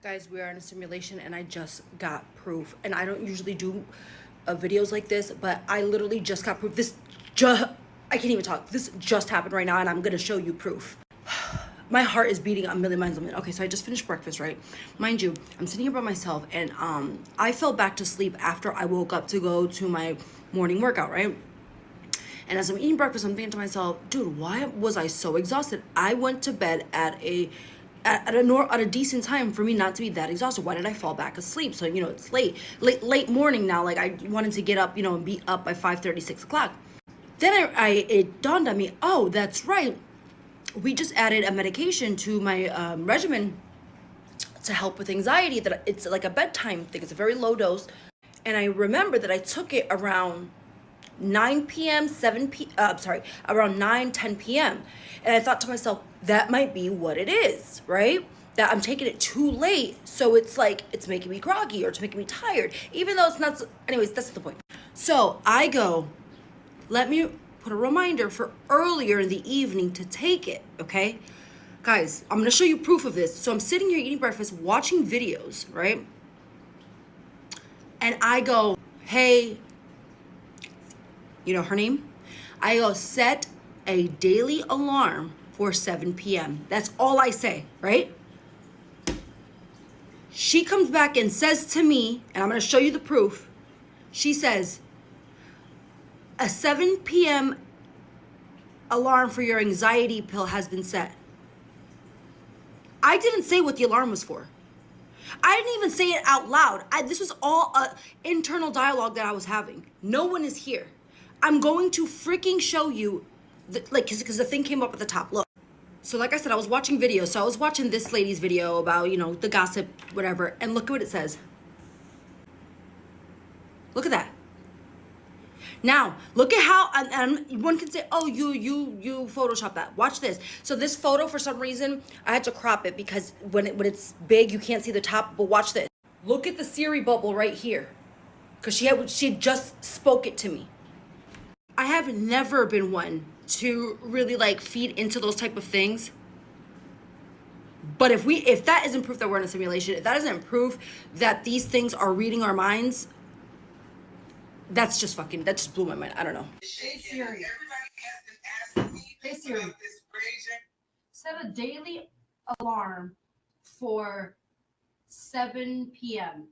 Guys, we are in a simulation and I just got proof. And I don't usually do videos like this, but I literally just got proof. I can't even talk. This just happened right now and I'm gonna show you proof. My heart is beating a million miles a minute. Okay, so I just finished breakfast, right? Mind you, I'm sitting here by myself and I fell back to sleep after I woke up to go to my morning workout, right? And as I'm eating breakfast, I'm thinking to myself, dude, why was I so exhausted? I went to bed at a decent time for me not to be that exhausted. Why did I fall back asleep? So, it's late morning now. Like, I wanted to get up, and be up by 5:30, 6 o'clock. Then it dawned on me, oh, that's right. We just added a medication to my regimen to help with anxiety. That it's like a bedtime thing. It's a very low dose. And I remember that I took it around 9 p.m., around 9, 10 p.m. And I thought to myself, that might be what it is, right? That I'm taking it too late. So it's like, it's making me groggy or it's making me tired, even though it's not. Anyways, that's the point. So I go, let me put a reminder for earlier in the evening to take it, okay? Guys, I'm going to show you proof of this. So I'm sitting here eating breakfast, watching videos, right? And I go, hey, her name? I go, set a daily alarm for 7 p.m. That's all I say, right? She comes back and says to me, and I'm going to show you the proof. She says, a 7 p.m. alarm for your anxiety pill has been set. I didn't say what the alarm was for. I didn't even say it out loud. This was all an internal dialogue that I was having. No one is here. I'm going to freaking show you, because the thing came up at the top. Look. So like I said, I was watching videos. So I was watching this lady's video about, the gossip, whatever. And look at what it says. Look at that. Now, look at how, and one can say, oh, you Photoshop that. Watch this. So this photo, for some reason, I had to crop it because when it's big, you can't see the top. But watch this. Look at the Siri bubble right here. Because she had just spoke it to me. I have never been one to really feed into those type of things. But if that isn't proof that we're in a simulation, if that isn't proof that these things are reading our minds, that just blew my mind. I don't know. Hey Siri. Hey Siri. Set a daily alarm for 7 p.m.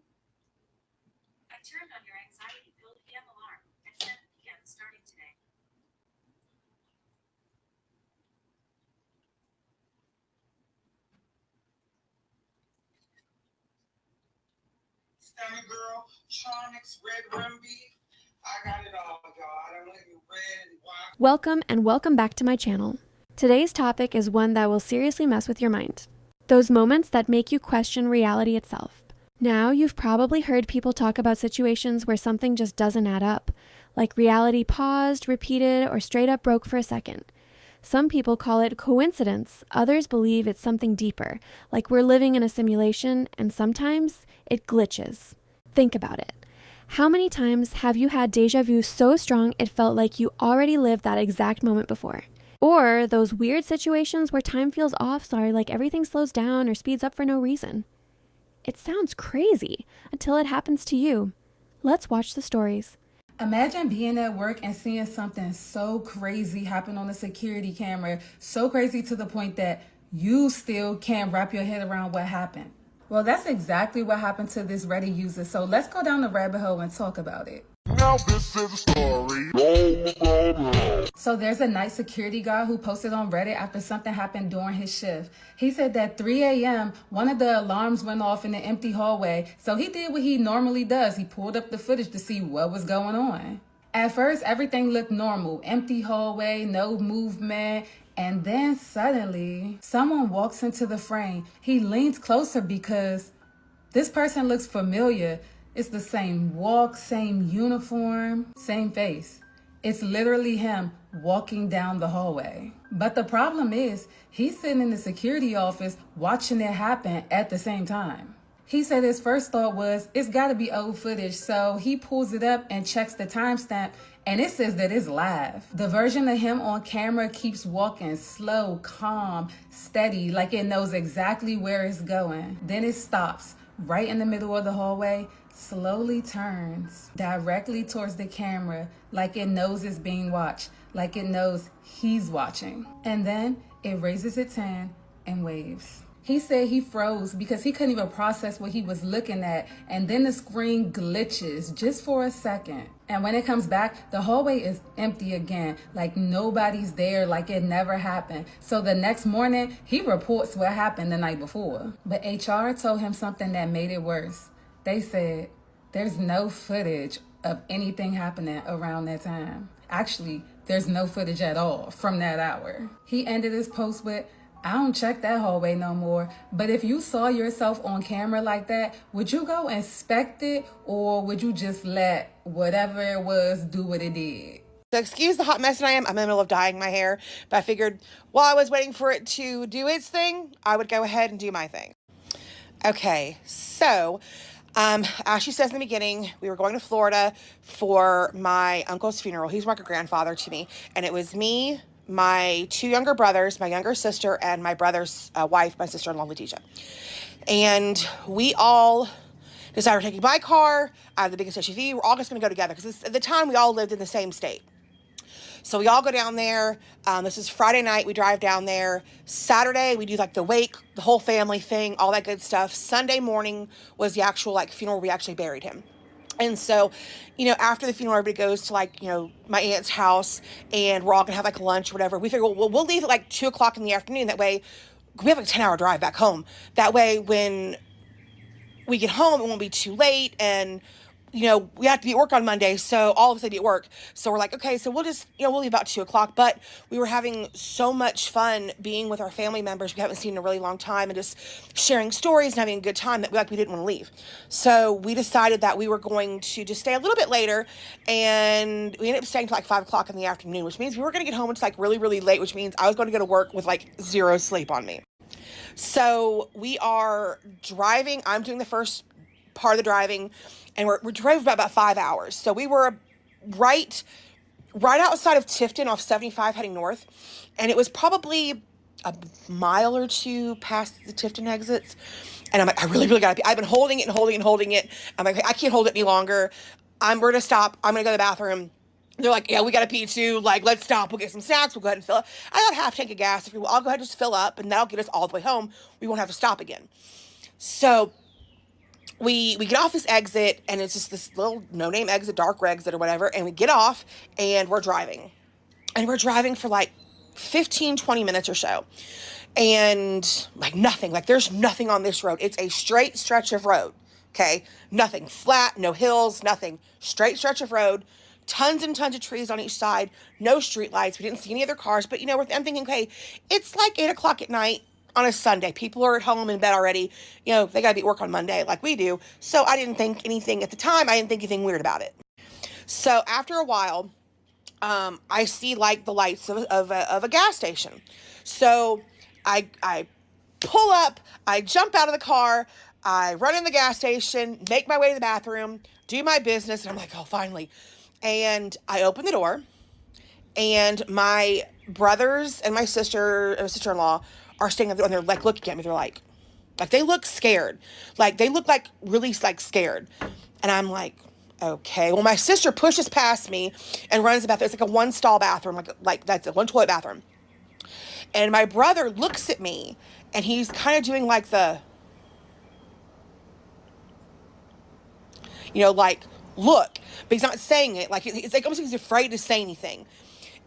I turned on your anxiety pill PM alarm at 7 p.m. starting today. Stomach Girl, Tronics, Red Rum Beef. I got it all, y'all. I don't let you red and white. Welcome back to my channel. Today's topic is one that will seriously mess with your mind. Those moments that make you question reality itself. Now, you've probably heard people talk about situations where something just doesn't add up, like reality paused, repeated, or straight up broke for a second. Some people call it coincidence, others believe it's something deeper, like we're living in a simulation, and sometimes it glitches. Think about it. How many times have you had deja vu so strong it felt like you already lived that exact moment before? Or those weird situations where time feels off, like everything slows down or speeds up for no reason. It sounds crazy until it happens to you. Let's watch the stories. Imagine being at work and seeing something so crazy happen on the security camera, so crazy to the point that you still can't wrap your head around what happened. Well, that's exactly what happened to this Reddit user, so let's go down the rabbit hole and talk about it. Now this is a story. So there's a night security guard who posted on Reddit after something happened during his shift. He said that 3 a.m., one of the alarms went off in the empty hallway, so he did what he normally does. He pulled up the footage to see what was going on. At first, everything looked normal. Empty hallway, no movement. And then suddenly, someone walks into the frame. He leans closer because this person looks familiar. It's the same walk, same uniform, same face. It's literally him walking down the hallway. But the problem is, he's sitting in the security office watching it happen at the same time. He said his first thought was, it's gotta be old footage, so he pulls it up and checks the timestamp, And it says that it's live. The version of him on camera keeps walking slow, calm, steady, like it knows exactly where it's going. Then it stops right in the middle of the hallway, slowly turns directly towards the camera, like it knows it's being watched, like it knows he's watching. And then it raises its hand and waves. He said he froze because he couldn't even process what he was looking at, and then the screen glitches just for a second. And when it comes back, the hallway is empty again, like nobody's there, like it never happened. So the next morning, he reports what happened the night before. But HR told him something that made it worse. They said, there's no footage of anything happening around that time. Actually, there's no footage at all from that hour. He ended his post with, I don't check that hallway no more. But if you saw yourself on camera like that, would you go inspect it, or would you just let whatever it was do what it did? So excuse the hot mess I am. I'm in the middle of dyeing my hair, but I figured while I was waiting for it to do its thing, I would go ahead and do my thing. Okay, so as she says in the beginning, we were going to Florida for my uncle's funeral. He's like a grandfather to me, and it was me, my two younger brothers, my younger sister, and my brother's wife, my sister-in-law, Letitia. And we all decided we're taking my car. I have the biggest SUV. We're all just going to go together because at the time we all lived in the same state. So we all go down there. This is Friday night. We drive down there. Saturday, we do like the wake, the whole family thing, all that good stuff. Sunday morning was the actual like funeral where we actually buried him. And so, after the funeral, everybody goes to like, my aunt's house, and we're all gonna have like lunch or whatever. We figure, well, we'll leave at like 2:00 in the afternoon. That way we have like a 10-hour drive back home. That way when we get home, it won't be too late. And, we have to be at work on Monday. So all of us will be at work. So we're like, okay, so we'll just, we'll leave about 2:00. But we were having so much fun being with our family members we haven't seen in a really long time, and just sharing stories and having a good time that we didn't want to leave. So we decided that we were going to just stay a little bit later, and we ended up staying till like 5:00 in the afternoon, which means we were going to get home. It's like really, really late, which means I was going to go to work with like zero sleep on me. So we are driving. I'm doing the first part of the driving, and we're driving about 5 hours. So we were right outside of Tifton off 75 heading north, and it was probably a mile or two past the Tifton exits. And I'm like, I really, really gotta pee. I've been holding it. I'm like, I can't hold it any longer. We're gonna stop. I'm gonna go to the bathroom. They're like, yeah, we gotta pee too. Like, let's stop. We'll get some snacks. We'll go ahead and fill up. I got a half tank of gas. If you will, I'll go ahead and just fill up, and that'll get us all the way home. We won't have to stop again. So we get off this exit, and it's just this little no-name exit, dark exit or whatever, and we get off, and we're driving. And we're driving for like 15, 20 minutes or so. And like nothing, like there's nothing on this road. It's a straight stretch of road, okay? Nothing, flat, no hills, nothing. Straight stretch of road, tons and tons of trees on each side, no street lights. We didn't see any other cars, but I'm thinking, okay, it's like 8:00 at night on a Sunday. People are at home in bed already. They gotta be at work on Monday like we do. So I didn't think anything at the time. I didn't think anything weird about it. So after a while, I see like the lights of a gas station. So I pull up, I jump out of the car, I run in the gas station, make my way to the bathroom, do my business, and I'm like, oh, finally. And I open the door, and my brothers and my sister-in-law are standing there, and they're like looking at me. They're like they look scared. Like they look like really like scared. And I'm like, okay. Well, my sister pushes past me and runs to the bathroom. It's like a one-stall bathroom, like that's a one-toilet bathroom. And my brother looks at me, and he's kind of doing like the, like look, but he's not saying it. Like it's like almost like he's afraid to say anything.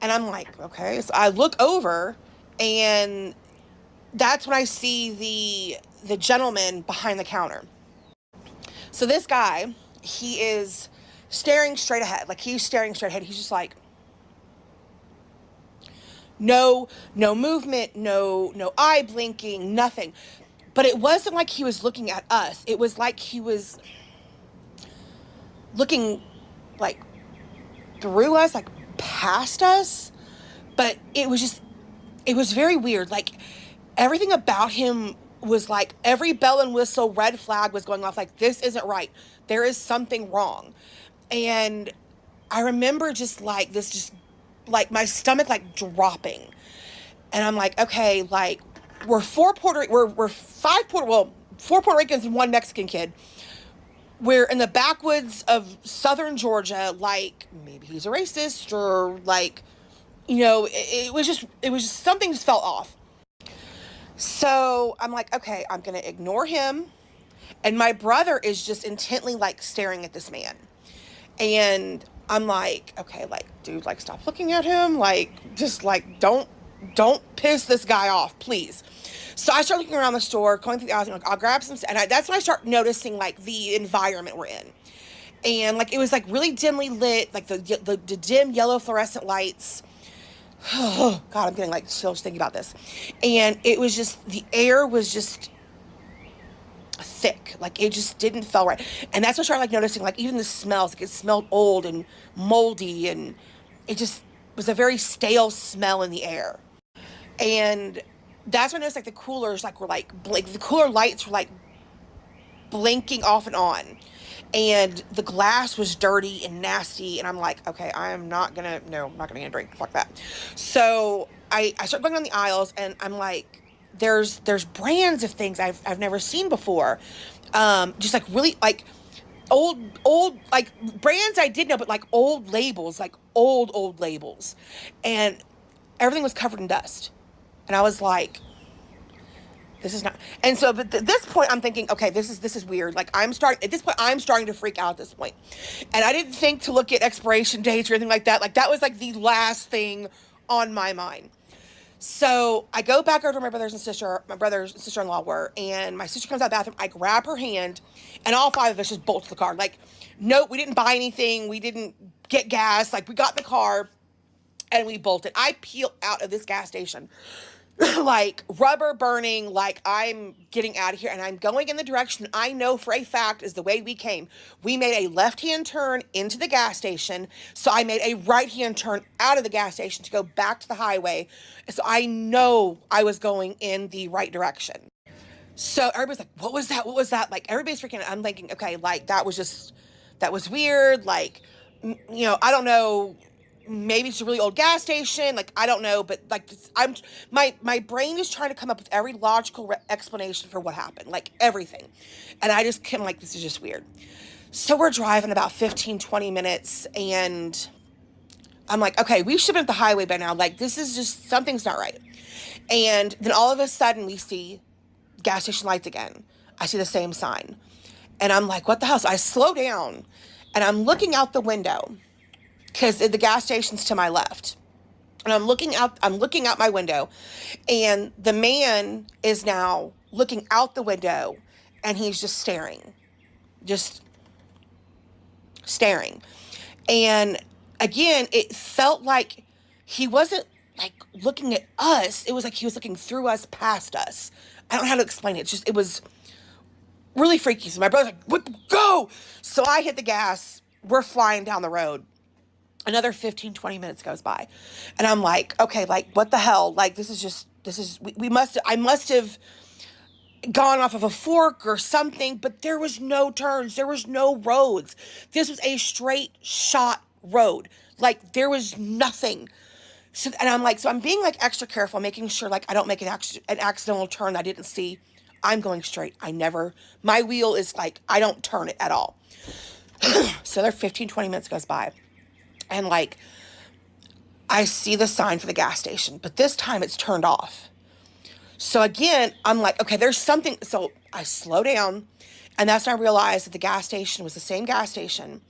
And I'm like, okay. So I look over, and that's when I see the gentleman behind the counter. So this guy, he is staring straight ahead. Like he's staring straight ahead. He's just like, no movement, no eye blinking, nothing. But it wasn't like he was looking at us. It was like he was looking like through us, like past us. But it was very weird. Like everything about him was like every bell and whistle, red flag was going off. Like, this isn't right. There is something wrong. And I remember just like this, just like my stomach like dropping. And I'm like, okay, like we're four Puerto Ricans and one Mexican kid. We're in the backwoods of southern Georgia. Like maybe he's a racist, or like, it was just something just felt off. So I'm like, okay, I'm going to ignore him. And my brother is just intently like staring at this man. And I'm like, okay, like, dude, like, stop looking at him. Like, just like, don't piss this guy off, please. So I start looking around the store, going through the aisles, like, I'll grab some, and that's when I start noticing like the environment we're in. And like, it was like really dimly lit, like the dim yellow fluorescent lights. Oh God, I'm getting like chills thinking about this. And it was just, the air was just thick, like it just didn't feel right. And that's what I started like noticing, like even the smells, like it smelled old and moldy, and it just was a very stale smell in the air. And that's when I noticed like the coolers like were like the cooler lights were like blinking off and on, and the glass was dirty and nasty. And I'm like, okay, I'm not gonna get a drink, fuck that. So I start going down the aisles, and I'm like, there's brands of things I've never seen before, just like really like old like brands I did know, but like old labels, like old labels, and everything was covered in dust. And I was like, this is not. And so, but at this point, I'm thinking, okay, this is weird. Like I'm starting to freak out at this point. And I didn't think to look at expiration dates or anything like that. Like that was like the last thing on my mind. So I go back over to my brother and sister-in-law were, and my sister comes out of the bathroom. I grab her hand, and all five of us just bolt to the car. Like, no, we didn't buy anything. We didn't get gas. Like, we got in the car, and we bolted. I peel out of this gas station, like, rubber burning, like, I'm getting out of here, and I'm going in the direction I know for a fact is the way we came. We made a left-hand turn into the gas station, so I made a right-hand turn out of the gas station to go back to the highway, so I know I was going in the right direction. So everybody's like, what was that? Like, everybody's freaking out. I'm thinking, okay, like, that was weird, like, I don't know, maybe it's a really old gas station, like, I don't know, but like, my brain is trying to come up with every logical explanation for what happened, like everything. And I just can't, like, this is just weird. So we're driving about 15, 20 minutes, and I'm like, okay, we should have been at the highway by now. Like, this is just, something's not right. And then all of a sudden we see gas station lights again. I see the same sign. And I'm like, what the hell? So I slow down, and I'm looking out the window, because the gas station's to my left. And I'm looking out my window, and the man is now looking out the window, and he's just staring. And again, it felt like he wasn't like looking at us. It was like he was looking through us, past us. I don't know how to explain it. It was really freaky. So my brother's like, "What? Go!" So I hit the gas. We're flying down the road. Another 15, 20 minutes goes by. And I'm like, okay, like, what the hell? Like, I must have gone off of a fork or something, but there was no turns. There was no roads. This was a straight shot road. Like, there was nothing. So, and I'm like, so I'm being like extra careful, making sure like I don't make an accidental turn I didn't see. I'm going straight. My wheel is like, I don't turn it at all. So there 15, 20 minutes goes by. And like, I see the sign for the gas station, but this time it's turned off. So again, I'm like, okay, there's something. So I slow down, and that's when I realized that the gas station was the same gas station,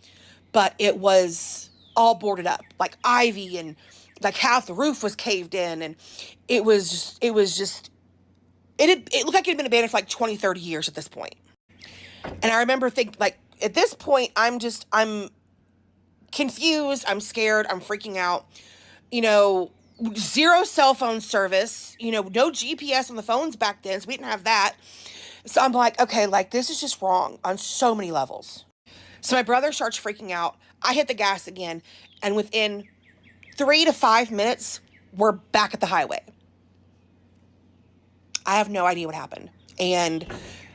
but it was all boarded up, like ivy, and like half the roof was caved in. And it looked like it had been abandoned for like 20, 30 years at this point. And I remember thinking, like, at this point, I'm confused, I'm scared, I'm freaking out, zero cell phone service, no GPS on the phones back then, so we didn't have that. So I'm like, okay, like, this is just wrong on so many levels. So my brother starts freaking out. I hit the gas again, and within 3 to 5 minutes, we're back at the highway. I have no idea what happened. And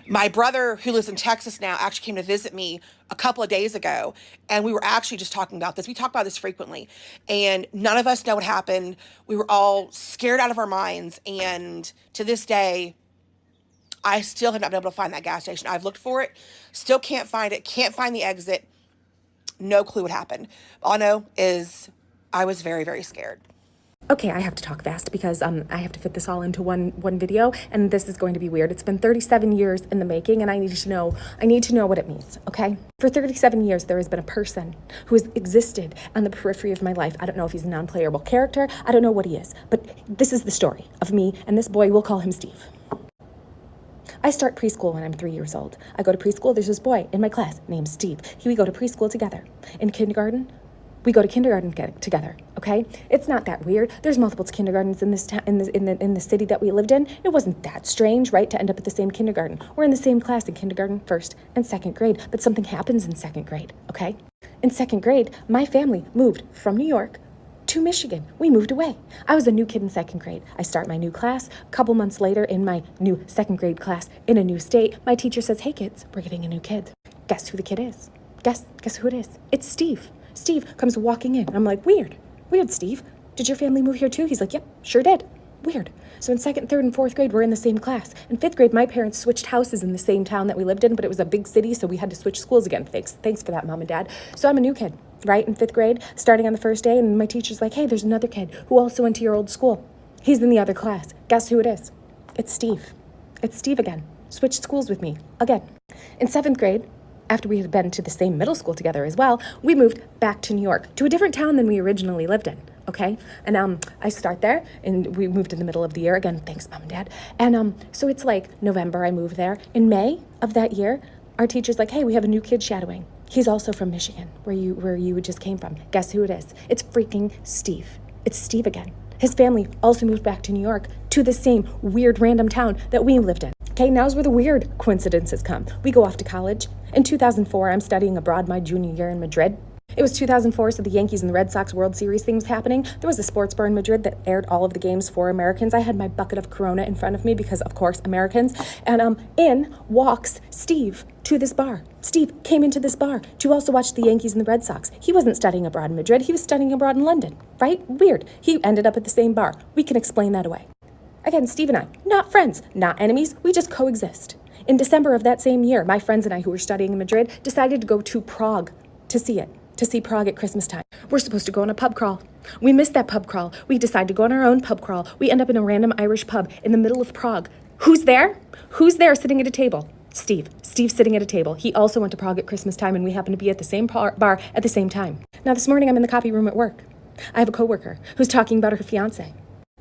My brother, who lives in Texas now, actually came to visit me a couple of days ago, and we were actually just talking about this. We talk about this frequently, and none of us know what happened. We were all scared out of our minds, and to this day, I still have not been able to find that gas station. I've looked for it, still can't find it, can't find the exit. No clue what happened. All I know is I was very, very scared. Okay, I have to talk fast because I have to fit this all into one video, and this is going to be weird. It's been 37 years in the making, and I need to know what it means, okay? For 37 years, there has been a person who has existed on the periphery of my life. I don't know if he's a non-playable character. I don't know what he is, but this is the story of me and this boy. We'll call him Steve. I start preschool when I'm 3 years old. I go to preschool. There's this boy in my class named Steve. We go to preschool together. In kindergarten, we go to kindergarten together, okay? It's not that weird. There's multiple kindergartens in this in the city that we lived in. It wasn't that strange, right, to end up at the same kindergarten. We're in the same class in kindergarten, first and second grade, but something happens in second grade, okay? In second grade, my family moved from New York to Michigan. We moved away. I was a new kid in second grade. I start my new class. A couple months later, in my new second grade class in a new state, my teacher says, "Hey kids, we're getting a new kid." Guess who the kid is? Guess who it is? It's Steve. Steve comes walking in. I'm like, weird, Steve. Did your family move here too? He's like, yep, sure did. Weird. So in second, third, and fourth grade, we're in the same class. In fifth grade, my parents switched houses in the same town that we lived in, but it was a big city, so we had to switch schools again. Thanks for that, Mom and Dad. So I'm a new kid, right, in fifth grade, starting on the first day, and my teacher's like, hey, there's another kid who also went to your old school. He's in the other class. Guess who it is? It's Steve. It's Steve again. Switched schools with me, again. In seventh grade, after we had been to the same middle school together as well, we moved back to New York, to a different town than we originally lived in, okay? And I start there, and we moved in the middle of the year. Again, thanks, Mom and Dad. And so it's like November, I moved there. In May of that year, our teacher's like, hey, we have a new kid shadowing. He's also from Michigan, where you just came from. Guess who it is? It's freaking Steve. It's Steve again. His family also moved back to New York, to the same weird random town that we lived in. Okay, now's where the weird coincidences come. We go off to college. In 2004, I'm studying abroad my junior year in Madrid. It was 2004, so the Yankees and the Red Sox World Series thing was happening. There was a sports bar in Madrid that aired all of the games for Americans. I had my bucket of Corona in front of me because, of course, Americans. And in walks Steve to this bar. Steve came into this bar to also watch the Yankees and the Red Sox. He wasn't studying abroad in Madrid. He was studying abroad in London, right? Weird. He ended up at the same bar. We can explain that away. Again, Steve and I, not friends, not enemies. We just coexist. In December of that same year, my friends and I who were studying in Madrid decided to go to Prague to see Prague at Christmas time. We're supposed to go on a pub crawl. We missed that pub crawl. We decide to go on our own pub crawl. We end up in a random Irish pub in the middle of Prague. Who's there? Who's there sitting at a table? Steve. Steve's sitting at a table. He also went to Prague at Christmas time, and we happen to be at the same bar at the same time. Now, this morning, I'm in the copy room at work. I have a coworker who's talking about her fiance.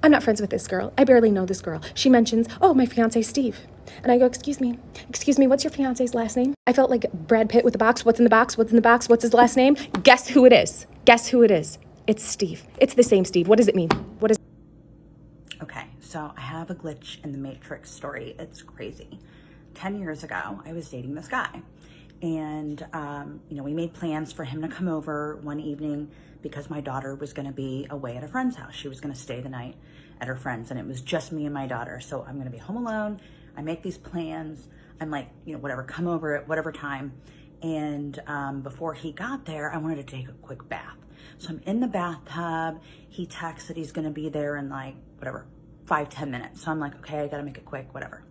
I'm not friends with this girl. I barely know this girl. She mentions, oh, my fiance's Steve. And I go, excuse me, what's your fiance's last name? I felt like Brad Pitt with the box. What's in the box? What's in the box? What's his last name? Guess who it is? Guess who it is? It's Steve. It's the same Steve. What does it mean? What is? Okay, so I have a glitch in the Matrix story. It's crazy. 10 years ago, I was dating this guy. And, we made plans for him to come over one evening because my daughter was going to be away at a friend's house. She was going to stay the night at her friend's, and it was just me and my daughter. So I'm going to be home alone. I make these plans. I'm like, whatever, come over at whatever time. And before he got there, I wanted to take a quick bath. So I'm in the bathtub. He texts that he's going to be there in 5-10 minutes. So I'm like, okay, I got to make it quick, whatever.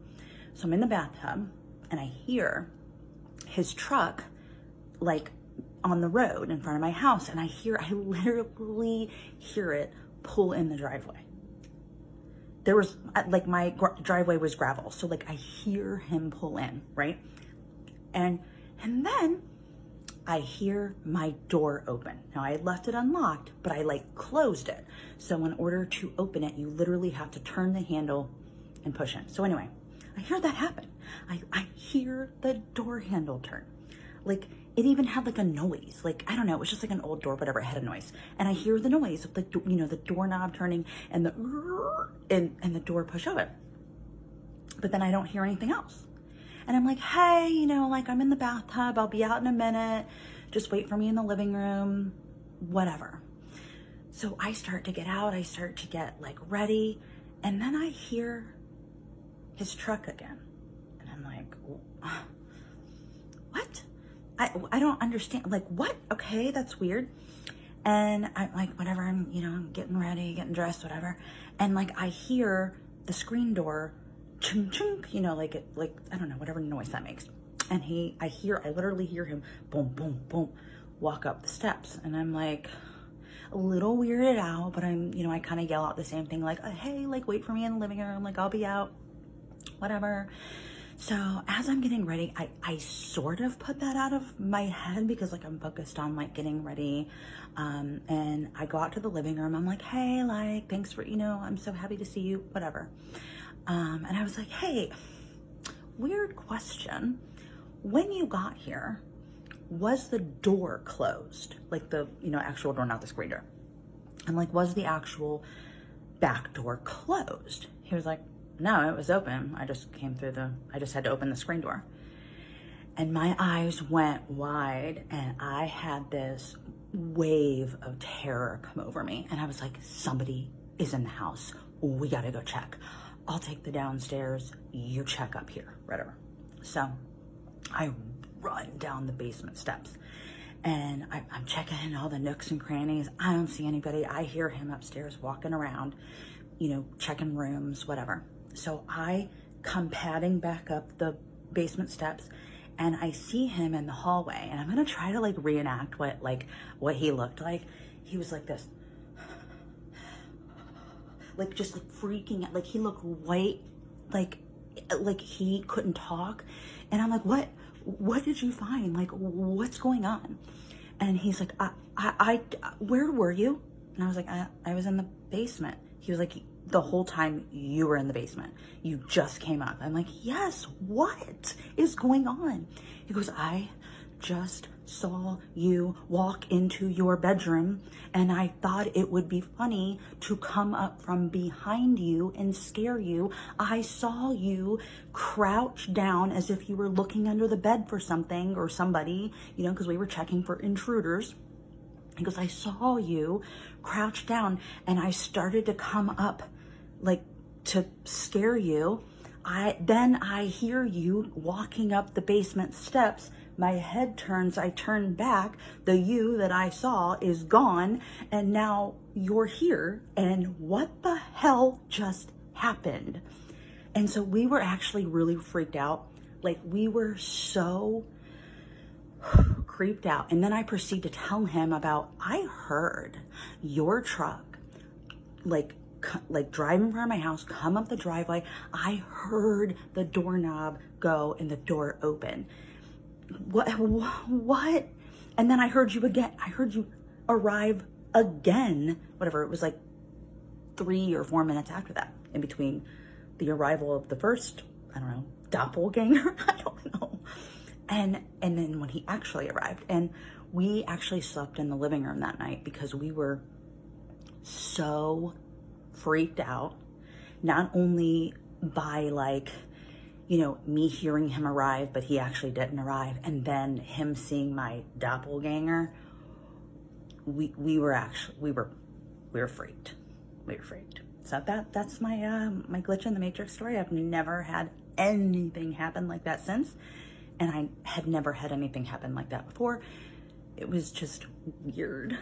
So I'm in the bathtub, and I hear his truck on the road in front of my house, and I literally hear it pull in the driveway. There was my driveway was gravel, so I hear him pull in, right? And then I hear my door open. Now I had left it unlocked, but I closed it. So in order to open it, you literally have to turn the handle and push in. So anyway, I hear that happen. I hear the door handle turn. It even had a noise. I don't know, it was just an old door, whatever, it had a noise. And I hear the noise of the doorknob turning and the door push open. But then I don't hear anything else. And I'm like, hey, I'm in the bathtub, I'll be out in a minute. Just wait for me in the living room, whatever. So I start to get out, I start to get ready. And then I hear his truck again. And I'm like, what? I don't understand. Like, what? Okay, that's weird. And I'm like, whatever, I'm, you know, getting ready, getting dressed, whatever. And like, I hear the screen door chunk, chunk, you know, like, I don't know, whatever noise that makes. And I literally hear him, boom, boom, boom, walk up the steps. And I'm like, a little weirded out, but I'm, you know, I kind of yell out the same thing, like, hey, like, wait for me in the living room. Like, I'll be out, whatever. So as I'm getting ready, I sort of put that out of my head because like I'm focused on like getting ready. And I go out to the living room. I'm like, hey, like, thanks for, you know, I'm so happy to see you, whatever. And I was like, hey, weird question. When you got here, was the door closed? Like the, you know, actual door, not the screen door. I'm like, was the actual back door closed? He was like, no, it was open. I just had to open the screen door. And my eyes went wide and I had this wave of terror come over me. And I was like, somebody is in the house. We gotta go check. I'll take the downstairs. You check up here, whatever. So I run down the basement steps and I'm checking in all the nooks and crannies. I don't see anybody. I hear him upstairs walking around, you know, checking rooms, whatever. So I come padding back up the basement steps and I see him in the hallway and I'm gonna try to like reenact what he looked like. He was like this, like just like freaking out, like he looked white, like he couldn't talk. And I'm like, what did you find? Like, what's going on? And he's like, I where were you? And I was like, I was in the basement. He was like, the whole time you were in the basement, you just came up. I'm like, yes, what is going on? He goes, I just saw you walk into your bedroom and I thought it would be funny to come up from behind you and scare you. I saw you crouch down as if you were looking under the bed for something or somebody, you know, because we were checking for intruders. He goes, I saw you crouch down and I started to come up like to scare you. Then I hear you walking up the basement steps. My head turns, I turn back. The you that I saw is gone. And now you're here. And what the hell just happened? And so we were actually really freaked out. Like we were so creeped out. And then I proceed to tell him about, I heard your truck, like drive in front of my house, come up the driveway. I heard the doorknob go and the door open. What? And then I heard you again. I heard you arrive again. Whatever, it was like 3 or 4 minutes after that, in between the arrival of the first, I don't know, doppelganger. I don't know. And then when he actually arrived, and we actually slept in the living room that night because we were so freaked out, not only by like, you know, me hearing him arrive, but he actually didn't arrive. And then him seeing my doppelganger, we were freaked. We were freaked. So that's my my glitch in the Matrix story. I've never had anything happen like that since. And I had never had anything happen like that before. It was just weird.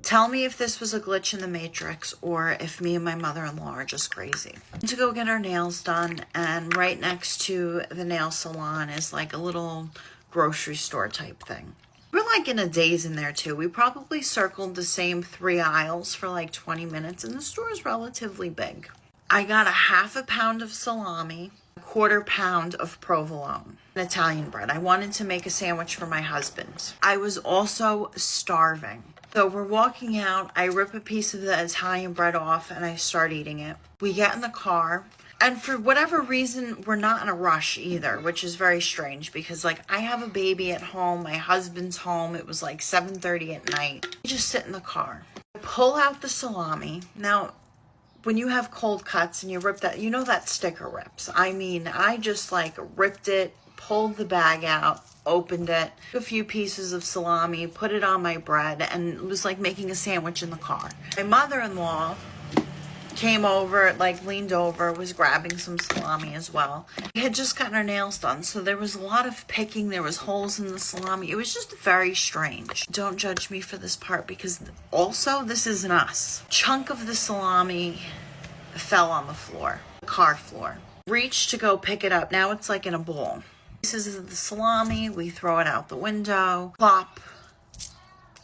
Tell me if this was a glitch in the Matrix or if me and my mother-in-law are just crazy. To go get our nails done, and right next to the nail salon is like a little grocery store type thing. We're like in a daze in there too. We probably circled the same 3 aisles for like 20 minutes and the store is relatively big. I got a half a pound of salami, a 1/4 pound of provolone, and Italian bread. I wanted to make a sandwich for my husband. I was also starving. So we're walking out, I rip a piece of the Italian bread off and I start eating it. We get in the car, and for whatever reason, we're not in a rush either, which is very strange because like I have a baby at home, my husband's home, it was like 7:30 at night. We just sit in the car. I pull out the salami. Now, when you have cold cuts and you rip that, you know that sticker rips. I mean, I just like ripped it, pulled the bag out, opened it, a few pieces of salami, put it on my bread, and it was like making a sandwich in the car. My mother-in-law came over, like leaned over, was grabbing some salami as well. We had just gotten our nails done, so there was a lot of picking. There was holes in the salami. It was just very strange. Don't judge me for this part because also this isn't us. Chunk of the salami fell on the floor, the car floor. Reached to go pick it up. Now it's like in a bowl. Pieces of the salami, we throw it out the window. Plop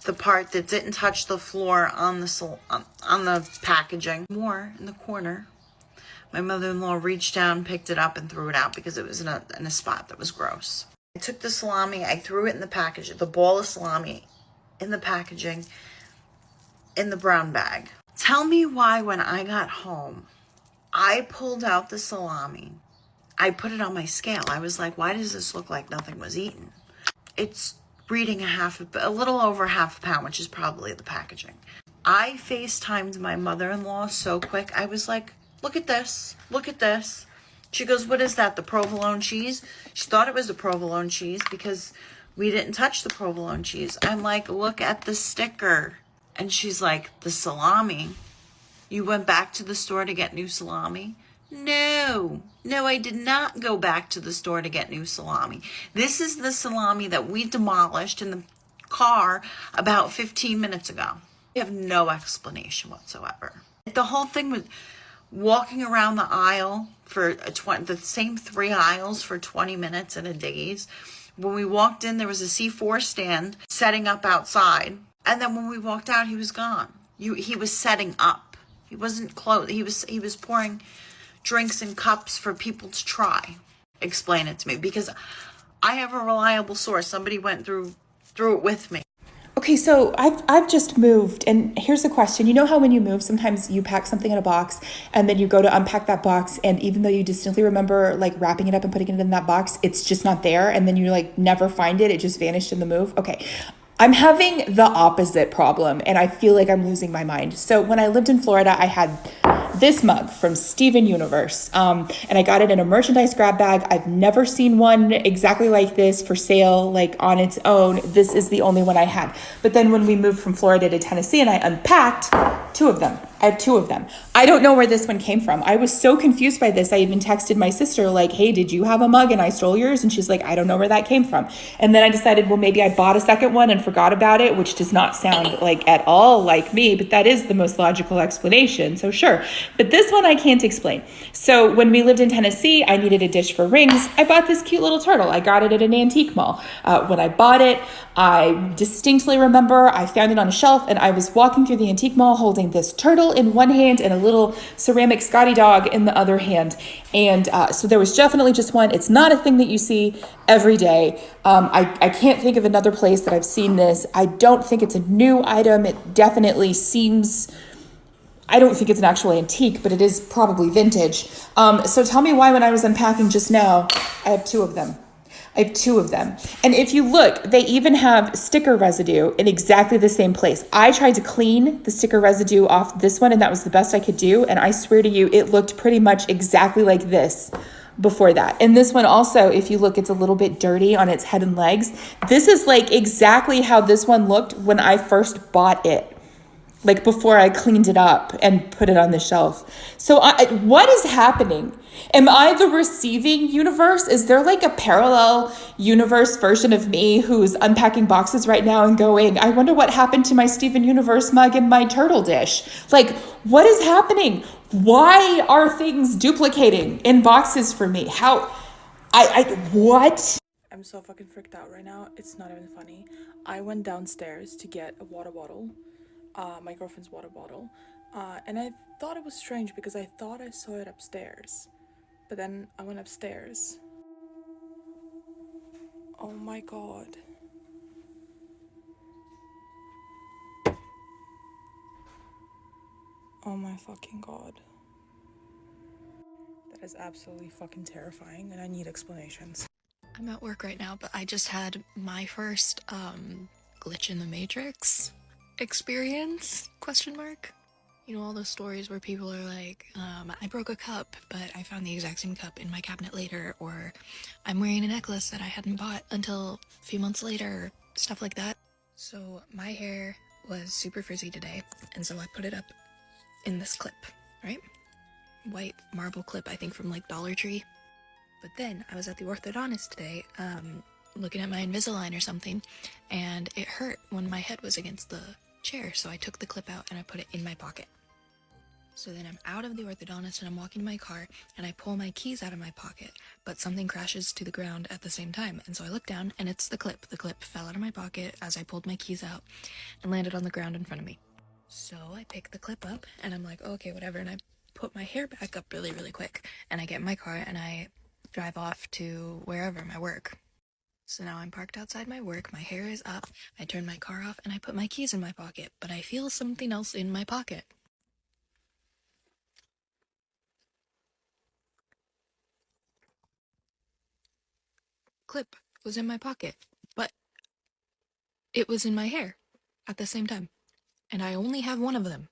the part that didn't touch the floor on the packaging. More in the corner. My mother-in-law reached down, picked it up, and threw it out because it was in a spot that was gross. I took the salami, I threw it in the package, the ball of salami in the packaging, in the brown bag. Tell me why when I got home, I pulled out the salami. I put it on my scale. I was like, why does this look like nothing was eaten? It's reading a little over half a pound, which is probably the packaging. I FaceTimed my mother-in-law so quick. I was like, look at this. Look at this. She goes, what is that? The provolone cheese? She thought it was the provolone cheese because we didn't touch the provolone cheese. I'm like, look at the sticker. And she's like, the salami. You went back to the store to get new salami? No, I did not go back to the store to get new salami. This is the salami that we demolished in the car about 15 minutes ago. We have no explanation whatsoever. The whole thing was walking around the aisle for the same 3 aisles for 20 minutes in a daze. When we walked in, there was a C4 stand setting up outside. And then when we walked out, he was gone. He was setting up. He wasn't closed. He was pouring drinks in cups for people to try. Explain it to me, because I have a reliable source. Somebody went through it with me. Okay, so I've just moved, and here's the question. You know how when you move, sometimes you pack something in a box, and then you go to unpack that box, and even though you distinctly remember like wrapping it up and putting it in that box, it's just not there, and then you like never find it. It just vanished in the move. Okay, I'm having the opposite problem, and I feel like I'm losing my mind. So when I lived in Florida, I had this mug from Steven Universe, and I got it in a merchandise grab bag. I've never seen one exactly like this for sale, like on its own. This is the only one I had. But then when we moved from Florida to Tennessee and I unpacked 2 of them, I have 2 of them. I don't know where this one came from. I was so confused by this. I even texted my sister like, hey, did you have a mug and I stole yours? And she's like, I don't know where that came from. And then I decided, well, maybe I bought a second one and forgot about it, which does not sound like at all like me, but that is the most logical explanation. So sure. But this one I can't explain. So when we lived in Tennessee, I needed a dish for rings. I bought this cute little turtle. I got it at an antique mall. When I bought it, I distinctly remember I found it on a shelf and I was walking through the antique mall holding this turtle in one hand and a little ceramic Scotty dog in the other hand. And so there was definitely just one. It's not a thing that you see every day. I can't think of another place that I've seen this. I don't think it's a new item. It definitely seems, I don't think it's an actual antique, but it is probably vintage. So tell me why when I was unpacking just now, I have 2 of them. I have 2 of them. And if you look, they even have sticker residue in exactly the same place. I tried to clean the sticker residue off this one, and that was the best I could do. And I swear to you, it looked pretty much exactly like this before that. And this one also, if you look, it's a little bit dirty on its head and legs. This is like exactly how this one looked when I first bought it, like before I cleaned it up and put it on the shelf. So what is happening? Am I the receiving universe? Is there like a parallel universe version of me who's unpacking boxes right now and going, I wonder what happened to my Steven Universe mug and my turtle dish? Like, what is happening? Why are things duplicating in boxes for me? What? I'm so fucking freaked out right now. It's not even funny. I went downstairs to get a water bottle. My girlfriend's water bottle, and I thought it was strange because I thought I saw it upstairs, but then I went upstairs. Oh my god. Oh my fucking god. That is absolutely fucking terrifying, and I need explanations. I'm at work right now, but I just had my first glitch in the Matrix experience, question mark. You know, all those stories where people are like, I broke a cup, but I found the exact same cup in my cabinet later, or I'm wearing a necklace that I hadn't bought until a few months later, stuff like that. So my hair was super frizzy today, and so I put it up in this clip, right? white marble clip, I think from like Dollar Tree. But then I was at the orthodontist today, looking at my Invisalign or something, and it hurt when my head was against the chair, so I took the clip out and I put it in my pocket. So then I'm out of the orthodontist and I'm walking to my car and I pull my keys out of my pocket, but something crashes to the ground at the same time. And so I look down and it's the clip. The clip fell out of my pocket as I pulled my keys out and landed on the ground in front of me. So I pick the clip up and I'm like, okay, whatever. And I put my hair back up really, really quick. And I get in my car and I drive off to wherever, my work. So now I'm parked outside my work, my hair is up, I turn my car off and I put my keys in my pocket, but I feel something else in my pocket. Clip was in my pocket, but it was in my hair at the same time, and I only have one of them.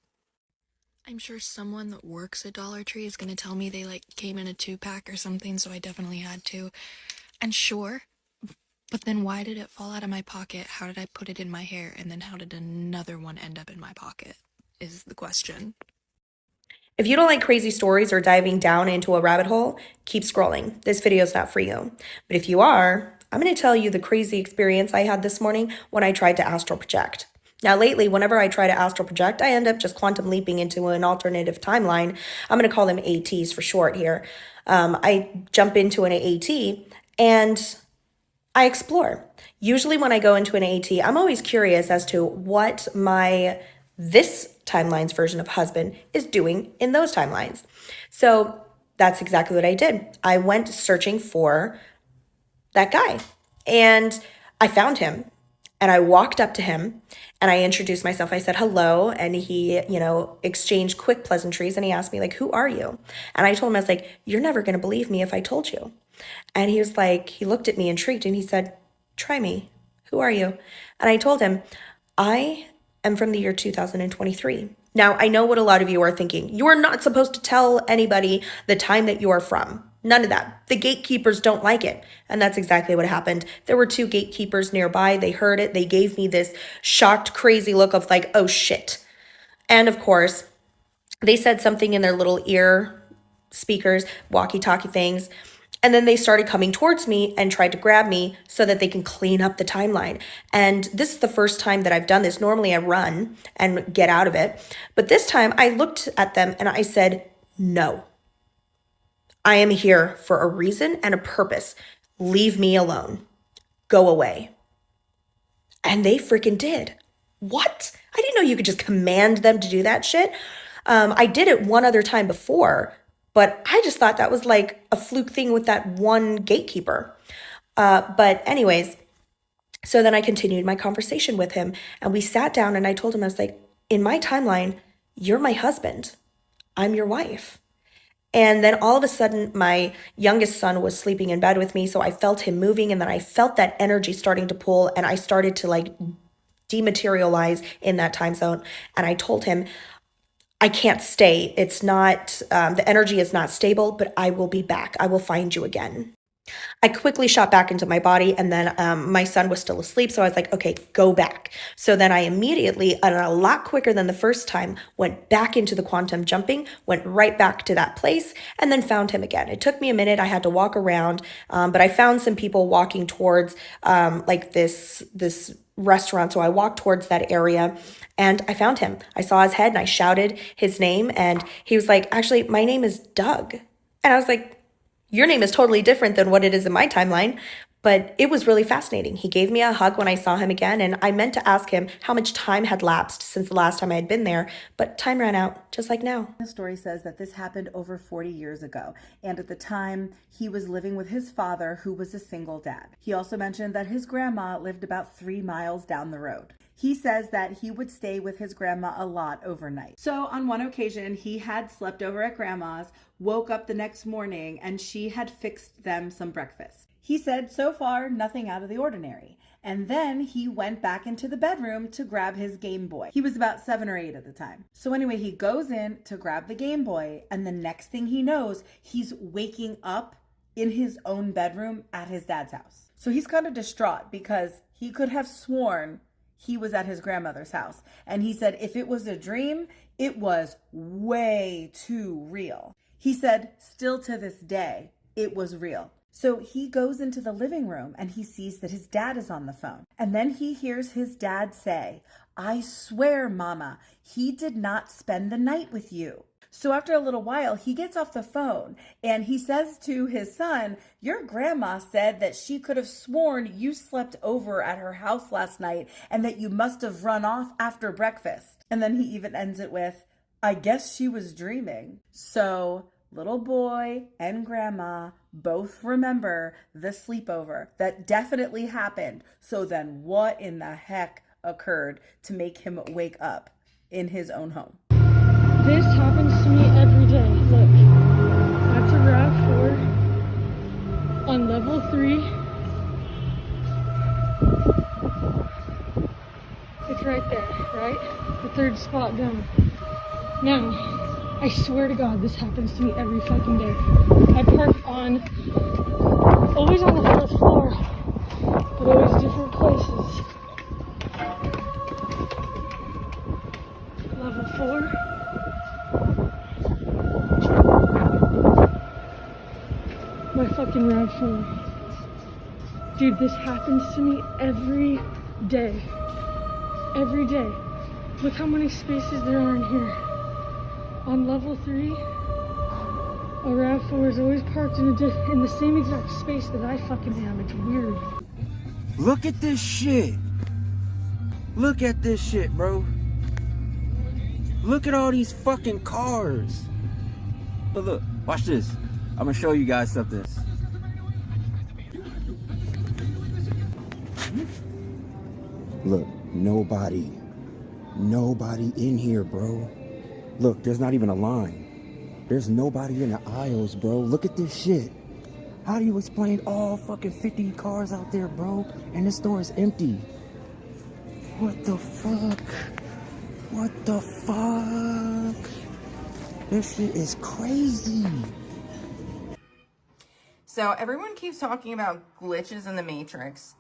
I'm sure someone that works at Dollar Tree is gonna tell me they like came in a 2-pack or something, so I definitely had to. And sure, but then why did it fall out of my pocket? How did I put it in my hair? And then how did another one end up in my pocket is the question. If you don't like crazy stories or diving down into a rabbit hole, keep scrolling. This video is not for you. But if you are, I'm going to tell you the crazy experience I had this morning when I tried to astral project. Now, lately, whenever I try to astral project, I end up just quantum leaping into an alternative timeline. I'm going to call them ATs for short here. I jump into an AT and I explore. Usually when I go into an AT, I'm always curious as to what this timeline's version of husband is doing in those timelines. So that's exactly what I did. I went searching for that guy and I found him and I walked up to him and I introduced myself. I said hello and he, exchanged quick pleasantries and he asked me like, who are you? And I told him, I was like, you're never going to believe me if I told you. And he was like, he looked at me intrigued and he said, try me. Who are you? And I told him, I am from the year 2023. Now, I know what a lot of you are thinking. You are not supposed to tell anybody the time that you are from. None of that. The gatekeepers don't like it. And that's exactly what happened. There were 2 gatekeepers nearby. They heard it. They gave me this shocked, crazy look of like, oh shit. And of course, they said something in their little ear speakers, walkie-talkie things. And then they started coming towards me and tried to grab me so that they can clean up the timeline. And this is the first time that I've done this. Normally I run and get out of it. But this time I looked at them and I said, no, I am here for a reason and a purpose. Leave me alone. Go away. And they freaking did. What? I didn't know you could just command them to do that shit. I did it one other time before, but I just thought that was like a fluke thing with that one gatekeeper. But anyways, so then I continued my conversation with him and we sat down and I told him, I was like, in my timeline, you're my husband. I'm your wife. And then all of a sudden, my youngest son was sleeping in bed with me. So I felt him moving and then I felt that energy starting to pull and I started to like dematerialize in that time zone. And I told him, I can't stay. It's not, the energy is not stable, but I will be back. I will find you again. I quickly shot back into my body and then my son was still asleep. So I was like, okay, go back. So then I immediately, and a lot quicker than the first time, went back into the quantum jumping, went right back to that place and then found him again. It took me a minute. I had to walk around, but I found some people walking towards like this restaurant. So I walked towards that area and I found him. I saw his head and I shouted his name and he was like, actually, my name is Doug. And I was like, your name is totally different than what it is in my timeline, but it was really fascinating. He gave me a hug when I saw him again, and I meant to ask him how much time had lapsed since the last time I had been there, but time ran out, just like now. The story says that this happened over 40 years ago, and at the time, he was living with his father, who was a single dad. He also mentioned that his grandma lived about 3 miles down the road. He says that he would stay with his grandma a lot overnight. So on one occasion, he had slept over at grandma's, woke up the next morning, and she had fixed them some breakfast. He said, so far, nothing out of the ordinary. And then he went back into the bedroom to grab his Game Boy. He was about 7 or 8 at the time. So anyway, he goes in to grab the Game Boy, and the next thing he knows, he's waking up in his own bedroom at his dad's house. So he's kind of distraught because he could have sworn he was at his grandmother's house. And he said if it was a dream, it was way too real. He said, still to this day, it was real. So he goes into the living room and he sees that his dad is on the phone. And then he hears his dad say, I swear, Mama, he did not spend the night with you. So after a little while, he gets off the phone and he says to his son, your grandma said that she could have sworn you slept over at her house last night and that you must have run off after breakfast. And then he even ends it with, I guess she was dreaming. So little boy and grandma both remember the sleepover that definitely happened. So then what in the heck occurred to make him wake up in his own home? This happens to me every day. Look, that's a RAV4 on level 3. It's right there, right? The third spot down. Now, I swear to God, this happens to me every fucking day. I park always on the 4th floor, but always different places. Level 4. My fucking RAV4. Dude, this happens to me every day. Every day. Look how many spaces there are in here. On level 3, a RAV4 is always parked in the same exact space that I fucking am. It's weird. Look at this shit. Look at this shit, bro. Look at all these fucking cars. But look, watch this. I'm gonna show you guys something. Look, nobody in here, bro. Look, there's not even a line. There's nobody in the aisles, bro. Look at this shit. How do you explain all fucking 50 cars out there, bro? And the store is empty. What the fuck? What the fuck? This shit is crazy. So everyone keeps talking about glitches in the Matrix.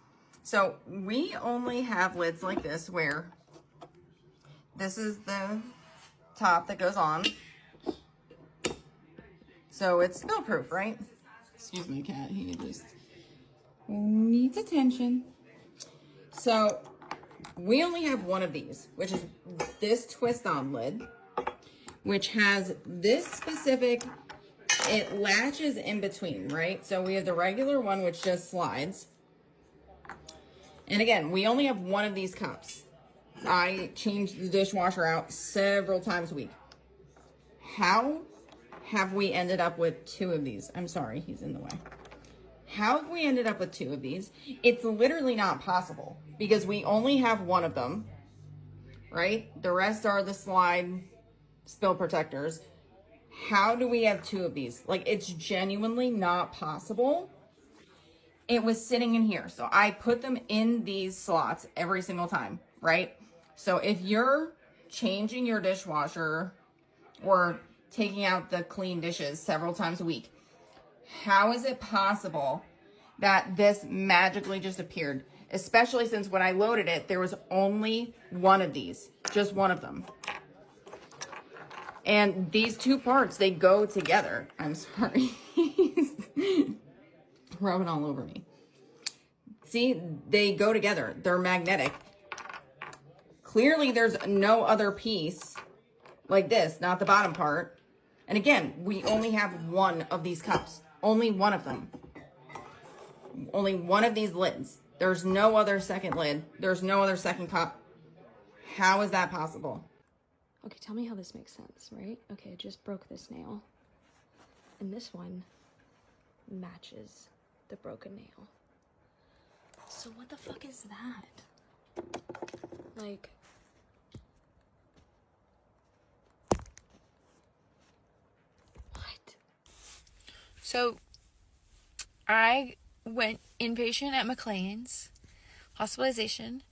So we only have lids like this where this is the top that goes on. So it's spill proof, right? Excuse my cat, he just needs attention. So we only have one of these, which is this twist on lid, which has this specific, it latches in between, right? So we have the regular one, which just slides. And again, we only have one of these cups. I change the dishwasher out several times a week. How have we ended up with two of these? I'm sorry, he's in the way. How have we ended up with two of these? It's literally not possible because we only have one of them, right? The rest are the slide spill protectors. How do we have two of these? Like, it's genuinely not possible. It was sitting in here. So I put them in these slots every single time, right? So if you're changing your dishwasher or taking out the clean dishes several times a week, how is it possible that this magically just appeared? Especially since when I loaded it, there was only one of these, just one of them. And these two parts, they go together. I'm sorry. He's rubbing all over me. See, they go together. They're magnetic. Clearly, there's no other piece like this, not the bottom part. And again, we only have one of these cups. Only one of them. Only one of these lids. There's no other second lid. There's no other second cup. How is that possible? Okay, tell me how this makes sense, right? Okay, I just broke this nail. And this one matches the broken nail. So what the fuck is that? Like... So I went inpatient at McLean's hospitalization,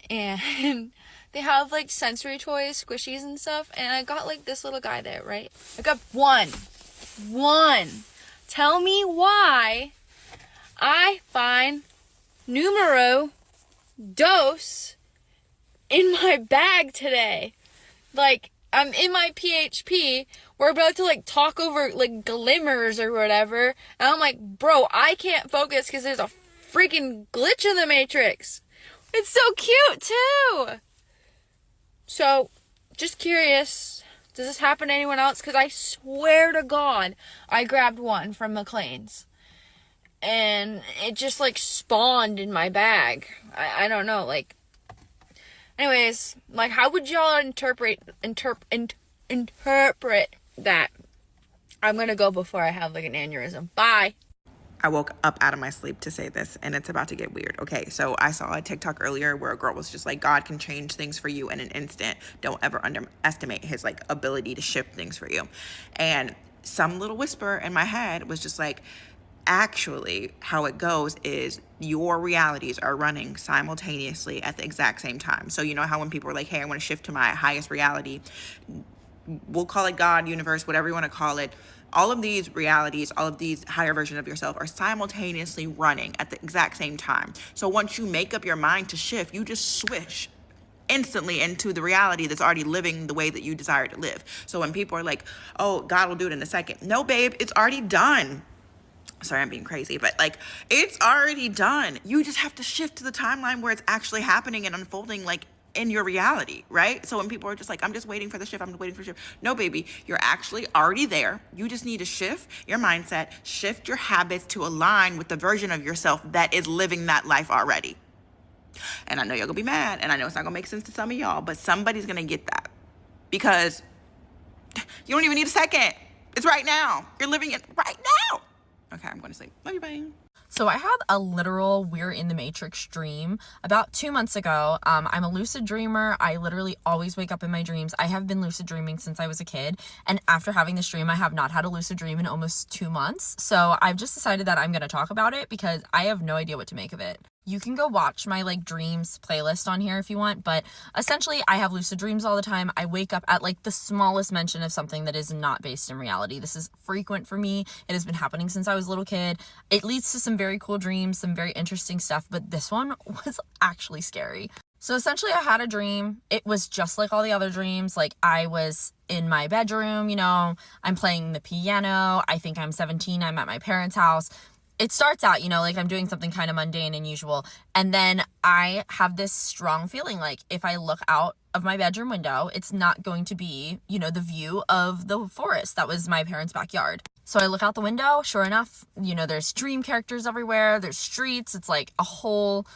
and they have like sensory toys, squishies and stuff, and I got like this little guy there, right? I got one. Tell me why I find numero dos in my bag today. Like, I'm in my PHP we're about to like talk over like glimmers or whatever. And I'm like, bro, I can't focus because there's a freaking glitch in the Matrix. It's so cute too. So, just curious, does this happen to anyone else? Because I swear to God, I grabbed one from McLean's. And it just like spawned in my bag. I don't know, like. Anyways, like, how would y'all interpret that? I'm gonna go before I have like an aneurysm. Bye. I woke up out of my sleep to say this, and it's about to get weird. Okay, so I saw a TikTok earlier where a girl was just like, God can change things for you in an instant. Don't ever underestimate his like ability to shift things for you. And some little whisper in my head was just like, actually, how it goes is your realities are running simultaneously at the exact same time. So you know how when people are like, hey, I want to shift to my highest reality, we'll call it God, universe, whatever you want to call it. All of these realities, all of these higher versions of yourself are simultaneously running at the exact same time. So once you make up your mind to shift, you just swish instantly into the reality that's already living the way that you desire to live. So when people are like, oh, God will do it in a second. No, babe, it's already done. Sorry, I'm being crazy, but like, it's already done. You just have to shift to the timeline where it's actually happening and unfolding like in your reality, right? So when people are just like, I'm just waiting for the shift, I'm waiting for the shift. No, baby, you're actually already there. You just need to shift your mindset, shift your habits to align with the version of yourself that is living that life already. And I know y'all gonna be mad, and I know it's not gonna make sense to some of y'all, but somebody's gonna get that because you don't even need a second. It's right now. You're living it right now. Okay, I'm going to sleep. Love you, bye. So I had a literal We're in the Matrix dream about 2 months ago. I'm a lucid dreamer. I literally always wake up in my dreams. I have been lucid dreaming since I was a kid. And after having this dream, I have not had a lucid dream in almost 2 months. So I've just decided that I'm going to talk about it because I have no idea what to make of it. You can go watch my like dreams playlist on here if you want, but essentially I have lucid dreams all the time. I wake up at like the smallest mention of something that is not based in reality. This is frequent for me. It has been happening since I was a little kid. It leads to some very cool dreams, some very interesting stuff, but this one was actually scary. So essentially I had a dream. It was just like all the other dreams. Like I was in my bedroom, you know, I'm playing the piano. I think I'm 17. I'm at my parents' house. It starts out, you know, like I'm doing something kind of mundane and usual. And then I have this strong feeling like if I look out of my bedroom window, it's not going to be, you know, the view of the forest that was my parents' backyard. So I look out the window, sure enough, you know, there's dream characters everywhere. There's streets. It's like a whole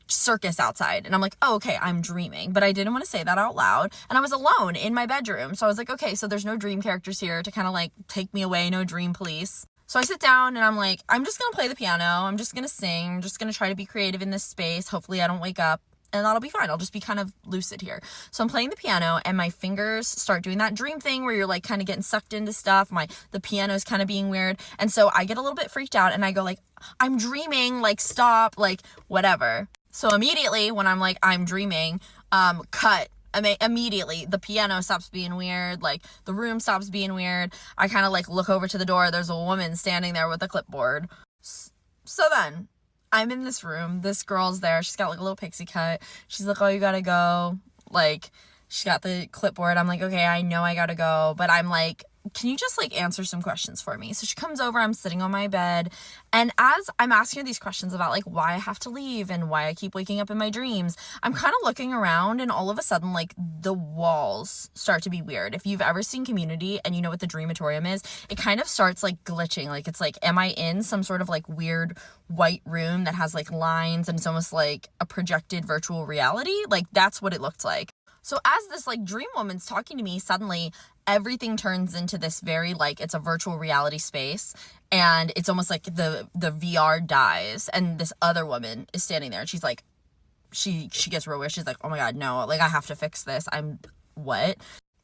circus outside. And I'm like, oh, okay, I'm dreaming. But I didn't want to say that out loud. And I was alone in my bedroom. So I was like, okay, so there's no dream characters here to kind of like take me away. No dream police. So I sit down and I'm like, I'm just going to play the piano. I'm just going to sing. I'm just going to try to be creative in this space. Hopefully I don't wake up and that'll be fine. I'll just be kind of lucid here. So I'm playing the piano and my fingers start doing that dream thing where you're like kind of getting sucked into stuff. The piano's kind of being weird. And so I get a little bit freaked out and I go like, I'm dreaming, like stop, like whatever. So immediately when I'm like, I'm dreaming, cut. Immediately the piano stops being weird, like the room stops being weird. I kind of like look over to the door. There's a woman standing there with a clipboard. So then I'm in this room. This girl's there. She's got like a little pixie cut. She's like, oh, you gotta go. Like she got the clipboard. I'm like, okay, I know I gotta go. But I'm like, can you just like answer some questions for me? So she comes over, I'm sitting on my bed. And as I'm asking her these questions about like why I have to leave and why I keep waking up in my dreams, I'm kind of looking around and all of a sudden like the walls start to be weird. If you've ever seen Community and you know what the Dreamatorium is, it kind of starts like glitching. Like it's like, am I in some sort of like weird white room that has like lines and it's almost like a projected virtual reality? Like that's what it looked like. So as this like dream woman's talking to me, suddenly everything turns into this very like it's a virtual reality space and it's almost like the VR dies and this other woman is standing there and she's like she gets real weird. She's like, oh my god, no, like I have to fix this. What?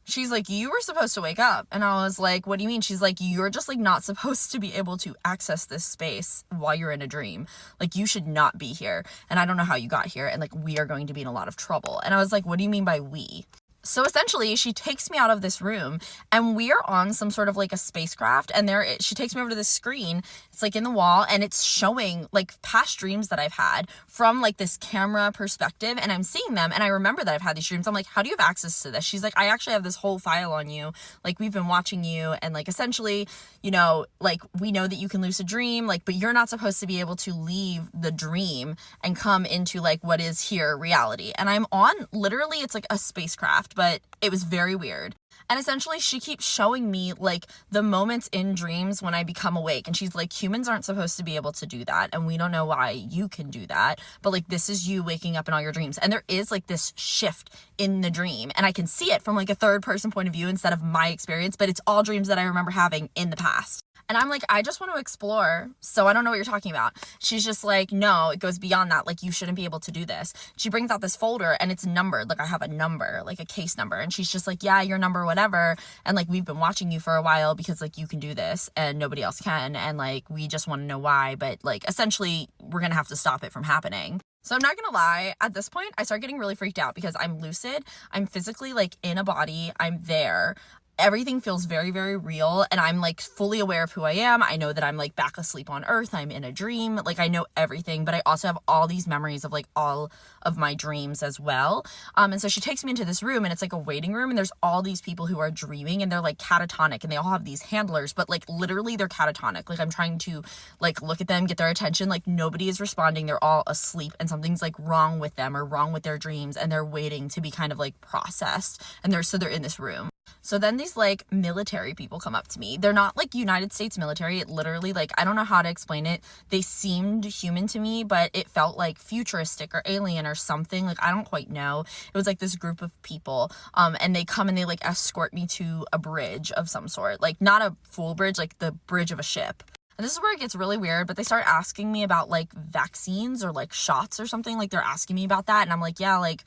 She's like, you were supposed to wake up. And I was like, what do you mean? She's like, you're just like not supposed to be able to access this space while you're in a dream. Like you should not be here. And I don't know how you got here. And like, we are going to be in a lot of trouble. And I was like, what do you mean by we? So essentially she takes me out of this room and we are on some sort of like a spacecraft and she takes me over to this screen. It's It's like in the wall, and it's showing like past dreams that I've had from like this camera perspective, and I'm seeing them, and I remember that I've had these dreams. I'm like, how do you have access to this? She's like, I actually have this whole file on you. Like, we've been watching you, and like essentially, you know, like we know that you can lucid dream, like, but you're not supposed to be able to leave the dream and come into like what is here reality. And I'm on literally, it's like a spacecraft, but it was very weird. And essentially she keeps showing me like the moments in dreams when I become awake. And she's like, humans aren't supposed to be able to do that. And we don't know why you can do that. But like, this is you waking up in all your dreams. And there is like this shift in the dream. And I can see it from like a third person point of view instead of my experience. But it's all dreams that I remember having in the past. And I'm like, I just want to explore, so I don't know what you're talking about. She's just like, no, it goes beyond that. Like, you shouldn't be able to do this. She brings out this folder, and it's numbered. Like, I have a number, like a case number. And she's just like, yeah, your number, whatever. And like, we've been watching you for a while because like, you can do this and nobody else can. And like, we just want to know why. But like, essentially, we're going to have to stop it from happening. So I'm not gonna lie, at this point, I start getting really freaked out because I'm lucid. I'm physically like in a body. I'm there. Everything feels very, very real, and I'm like fully aware of who I am. I know that I'm like back asleep on Earth. I'm in a dream. Like, I know everything, but I also have all these memories of like all of my dreams as well. And so she takes me into this room, and it's like a waiting room, and there's all these people who are dreaming, and they're like catatonic, and they all have these handlers, but like literally they're catatonic. Like, I'm trying to like look at them, get their attention. Like, nobody is responding. They're all asleep, and something's like wrong with them or wrong with their dreams, and they're waiting to be kind of like processed. And they're in this room. So then these like military people come up to me. They're not like United States military. It literally, like, I don't know how to explain it. They seemed human to me, but it felt like futuristic or alien or something. Like, I don't quite know. It was like this group of people. And they come and they like escort me to a bridge of some sort. Like, not a full bridge, like the bridge of a ship. And this is where it gets really weird, but they start asking me about like vaccines or like shots or something. Like, they're asking me about that. And I'm like, yeah, like,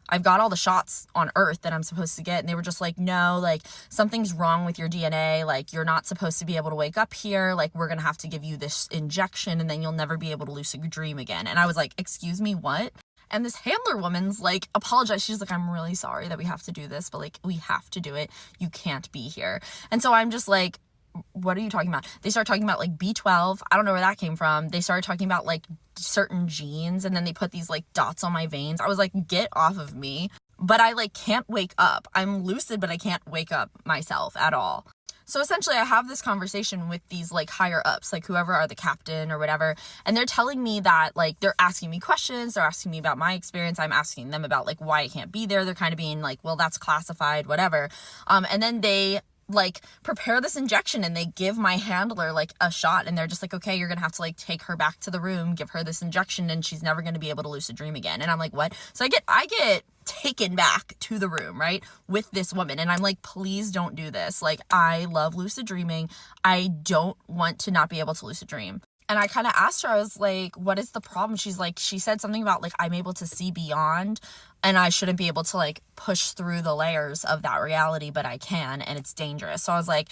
I've got all the shots on Earth that I'm supposed to get. And they were just like, no, like, something's wrong with your DNA. Like, you're not supposed to be able to wake up here. Like, we're going to have to give you this injection, and then you'll never be able to lucid dream again. And I was like, excuse me, what? And this handler woman's like, apologized. She's like, I'm really sorry that we have to do this, but like, we have to do it. You can't be here. And so I'm just like, what are you talking about? They start talking about like B12. I don't know where that came from. They started talking about like certain genes, and then they put these like dots on my veins. I was like, get off of me. But I like can't wake up. I'm lucid, but I can't wake up myself at all. So essentially I have this conversation with these like higher ups, like whoever are the captain or whatever. And they're telling me that like, they're asking me questions. They're asking me about my experience. I'm asking them about like why I can't be there. They're kind of being like, well, that's classified, whatever. And then they like prepare this injection, and they give my handler like a shot, and they're just like, okay, you're gonna have to like take her back to the room, give her this injection, and she's never gonna be able to lucid dream again. And I'm like, what? So I get taken back to the room, right, with this woman, and I'm like, please don't do this. Like, I love lucid dreaming. I don't want to not be able to lucid dream. And I kind of asked her, I was like, what is the problem? She's like, she said something about like, I'm able to see beyond, and I shouldn't be able to like push through the layers of that reality, but I can, and it's dangerous. So I was like,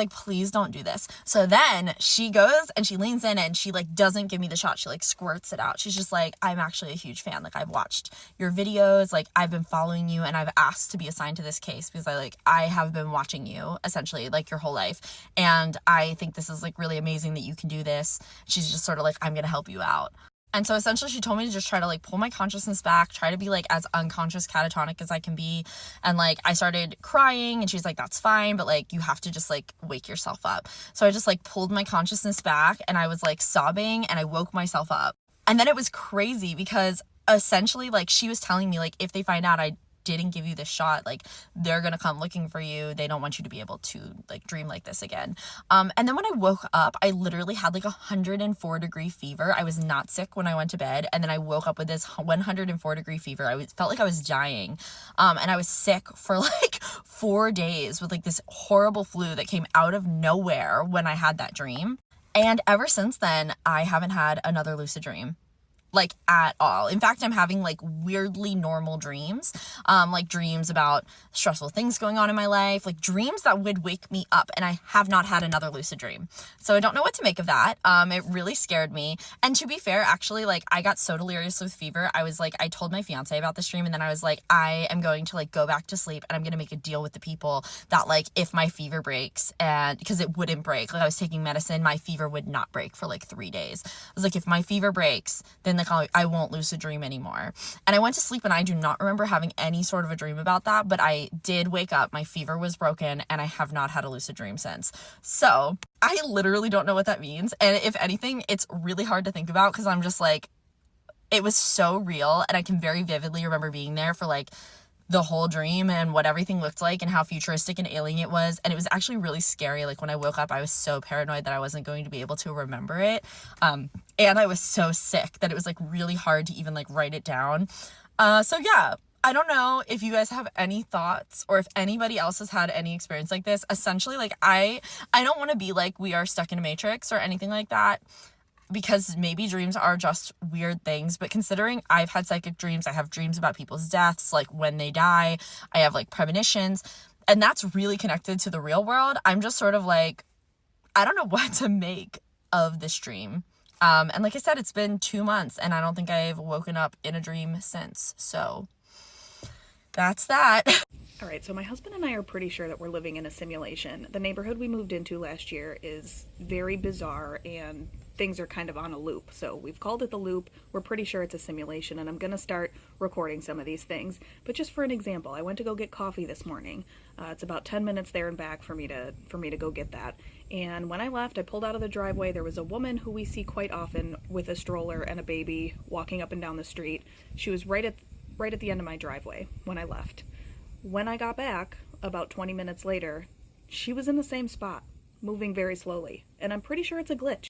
please don't do this. So then she goes and she leans in, and she like doesn't give me the shot. She like squirts it out. She's just like, I'm actually a huge fan. Like, I've watched your videos. Like, I've been following you, and I've asked to be assigned to this case because I have been watching you essentially like your whole life. And I think this is like really amazing that you can do this. She's just sort of like, I'm going to help you out. And so essentially she told me to just try to like pull my consciousness back, try to be like as unconscious catatonic as I can be. And like, I started crying, and she's like, that's fine, but like, you have to just like wake yourself up. So I just like pulled my consciousness back, and I was like sobbing, and I woke myself up. And then it was crazy because essentially like, she was telling me like, if they find out I didn't give you this shot, like, they're gonna come looking for you. They don't want you to be able to like dream like this again. And then when I woke up, I literally had like 104-degree fever. I was not sick when I went to bed, and then I woke up with this 104-degree fever. Felt like I was dying, and I was sick for like 4 days with like this horrible flu that came out of nowhere when I had that dream. And ever since then, I haven't had another lucid dream. like at all. In fact, I'm having like weirdly normal dreams, like dreams about stressful things going on in my life, like dreams that would wake me up, and I have not had another lucid dream. So I don't know what to make of that. It really scared me. And to be fair, actually, like I got so delirious with fever. I was like, I told my fiance about this dream, and then I was like, I am going to like go back to sleep, and I'm going to make a deal with the people that like if my fever breaks, and because it wouldn't break, like I was taking medicine, my fever would not break for like 3 days. I was like, if my fever breaks, then like I won't lucid dream anymore. And I went to sleep, and I do not remember having any sort of a dream about that, but I did wake up, my fever was broken, and I have not had a lucid dream since. So I literally don't know what that means. And if anything, it's really hard to think about because I'm just like, it was so real, and I can very vividly remember being there for like the whole dream and what everything looked like and how futuristic and alien it was. And it was actually really scary. Like when I woke up, I was so paranoid that I wasn't going to be able to remember it. And I was so sick that it was like really hard to even like write it down. So yeah, I don't know if you guys have any thoughts or if anybody else has had any experience like this. Essentially, like I don't want to be like we are stuck in a matrix or anything like that, because maybe dreams are just weird things. But considering I've had psychic dreams, I have dreams about people's deaths, like when they die, I have like premonitions, and that's really connected to the real world. I'm just sort of like, I don't know what to make of this dream. And like I said, it's been 2 months, and I don't think I've woken up in a dream since. So that's that. All right, so my husband and I are pretty sure that we're living in a simulation. The neighborhood we moved into last year is very bizarre, and things are kind of on a loop. So we've called it the loop. We're pretty sure it's a simulation, and I'm going to start recording some of these things. But just for an example, I went to go get coffee this morning. It's about 10 minutes there and back for me to go get that. And when I left, I pulled out of the driveway. There was a woman who we see quite often with a stroller and a baby walking up and down the street. She was right at the end of my driveway when I left. When I got back, about 20 minutes later, she was in the same spot, moving very slowly. And I'm pretty sure it's a glitch.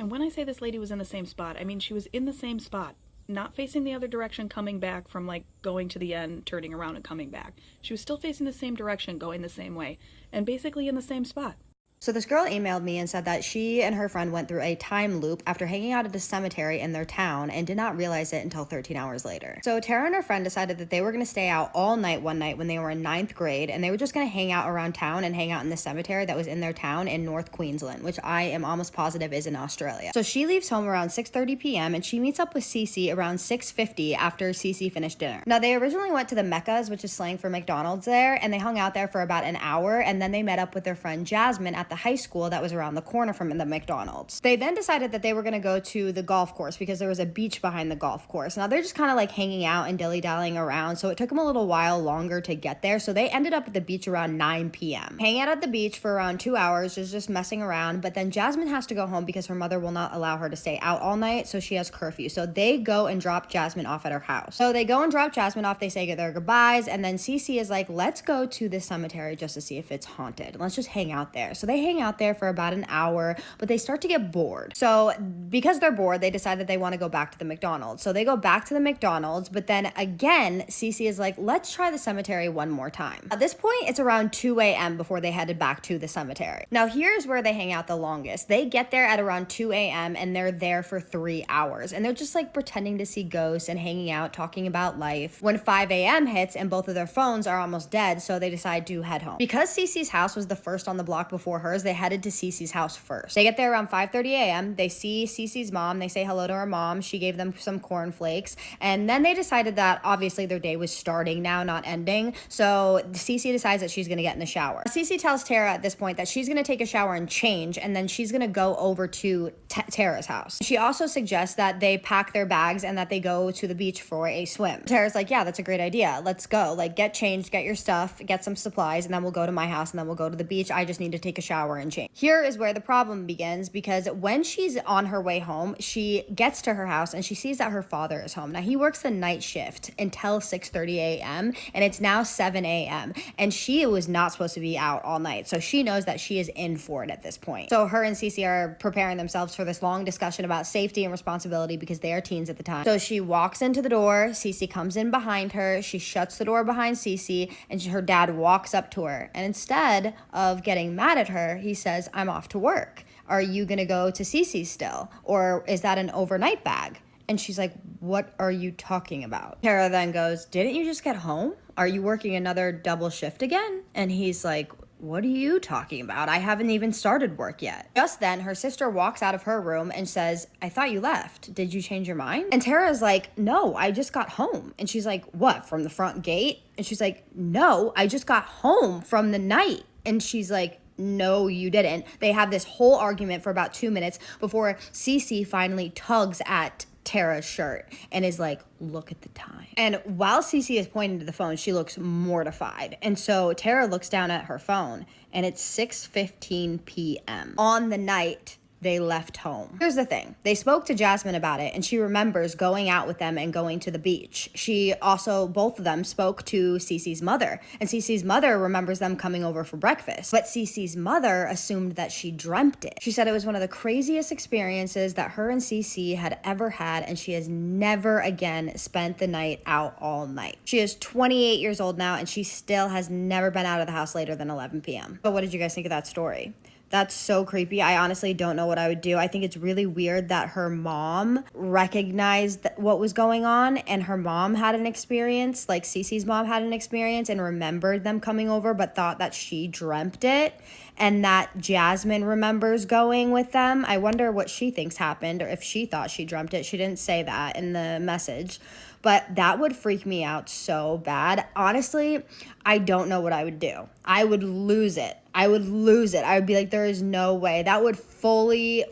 And when I say this lady was in the same spot, I mean she was in the same spot, not facing the other direction, coming back from like going to the end, turning around and coming back. She was still facing the same direction, going the same way, and basically in the same spot. So this girl emailed me and said that she and her friend went through a time loop after hanging out at a cemetery in their town and did not realize it until 13 hours later. So Tara and her friend decided that they were going to stay out all night one night when they were in 9th grade, and they were just going to hang out around town and hang out in the cemetery that was in their town in North Queensland, which I am almost positive is in Australia. So she leaves home around 6:30 p.m. and she meets up with Cece around 6:50 after Cece finished dinner. Now they originally went to the Meccas, which is slang for McDonald's there, and they hung out there for about an hour, and then they met up with their friend Jasmine at the high school that was around the corner from the McDonald's. They then decided that they were going to go to the golf course because there was a beach behind the golf course. Now they're just kind of like hanging out and dilly-dallying around, so it took them a little while longer to get there. So they ended up at the beach around 9 p.m. Hanging out at the beach for around 2 hours, just messing around, but then Jasmine has to go home because her mother will not allow her to stay out all night, so she has curfew. So they go and drop Jasmine off at her house. So they go and drop Jasmine off, they say their goodbyes, and then Cece is like, let's go to this cemetery just to see if it's haunted. Let's just hang out there. So they hang out there for about an hour, but they start to get bored. So because they're bored, they decide that they want to go back to the McDonald's. So they go back to the McDonald's, but then again, Cece is like, let's try the cemetery one more time. At this point, it's around 2 a.m. before they headed back to the cemetery. Now here's where they hang out the longest. They get there at around 2 a.m. and they're there for 3 hours. And they're just like pretending to see ghosts and hanging out, talking about life. When 5 a.m. hits and both of their phones are almost dead, so they decide to head home. Because Cece's house was the first on the block before hers, they headed to Cece's house first. They get there around 5:30 a.m. They see Cece's mom. They say hello to her mom. She gave them some cornflakes. And then they decided that obviously their day was starting now, not ending. So Cece decides that she's going to get in the shower. Cece tells Tara at this point that she's going to take a shower and change, and then she's going to go over to Tara's house. She also suggests that they pack their bags and that they go to the beach for a swim. Tara's like, yeah, that's a great idea. Let's go. Like, get changed, get your stuff, get some supplies, and then we'll go to my house and then we'll go to the beach. I just need to take a shower and change. Here is where the problem begins, because when she's on her way home, she gets to her house and she sees that her father is home. Now he works the night shift until 6:30 a.m. and it's now 7 a.m. and she was not supposed to be out all night. So she knows that she is in for it at this point. So her and Cece are preparing themselves for this long discussion about safety and responsibility because they are teens at the time. So she walks into the door, Cece comes in behind her, she shuts the door behind Cece, and her dad walks up to her. And instead of getting mad at her, he says, I'm off to work. Are you going to go to Cece's still? Or is that an overnight bag? And she's like, what are you talking about? Tara then goes, didn't you just get home? Are you working another double shift again? And he's like, what are you talking about? I haven't even started work yet. Just then, her sister walks out of her room and says, I thought you left. Did you change your mind? And Tara's like, no, I just got home. And she's like, what, from the front gate? And she's like, no, I just got home from the night. And she's like, no, you didn't. They have this whole argument for about 2 minutes before Cece finally tugs at Tara's shirt and is like, look at the time. And while Cece is pointing to the phone, she looks mortified. And so Tara looks down at her phone and it's 6:15 p.m. on the night they left home. Here's the thing. They spoke to Jasmine about it and she remembers going out with them and going to the beach. She also, both of them spoke to Cece's mother, and Cece's mother remembers them coming over for breakfast. But Cece's mother assumed that she dreamt it. She said it was one of the craziest experiences that her and Cece had ever had, and she has never again spent the night out all night. She is 28 years old now and she still has never been out of the house later than 11 p.m. But what did you guys think of that story? That's so creepy. I honestly don't know what I would do. I think it's really weird that her mom recognized what was going on, and her mom had an experience, like Cece's mom had an experience and remembered them coming over, but thought that she dreamt it, and that Jasmine remembers going with them. I wonder what she thinks happened, or if she thought she dreamt it. She didn't say that in the message. But that would freak me out so bad. Honestly, I don't know what I would do. I would lose it. I would be like, there is no way. That would fully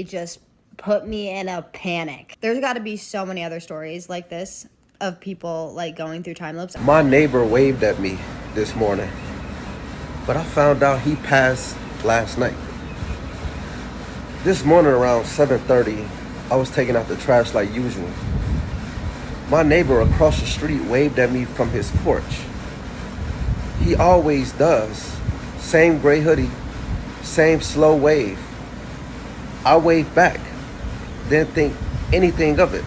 just put me in a panic. There's got to be so many other stories like this of people like going through time loops. My neighbor waved at me this morning, but I found out he passed last night. This morning around 7:30, I was taking out the trash like usual. My neighbor across the street waved at me from his porch. He always does. Same gray hoodie, same slow wave. I waved back, didn't think anything of it.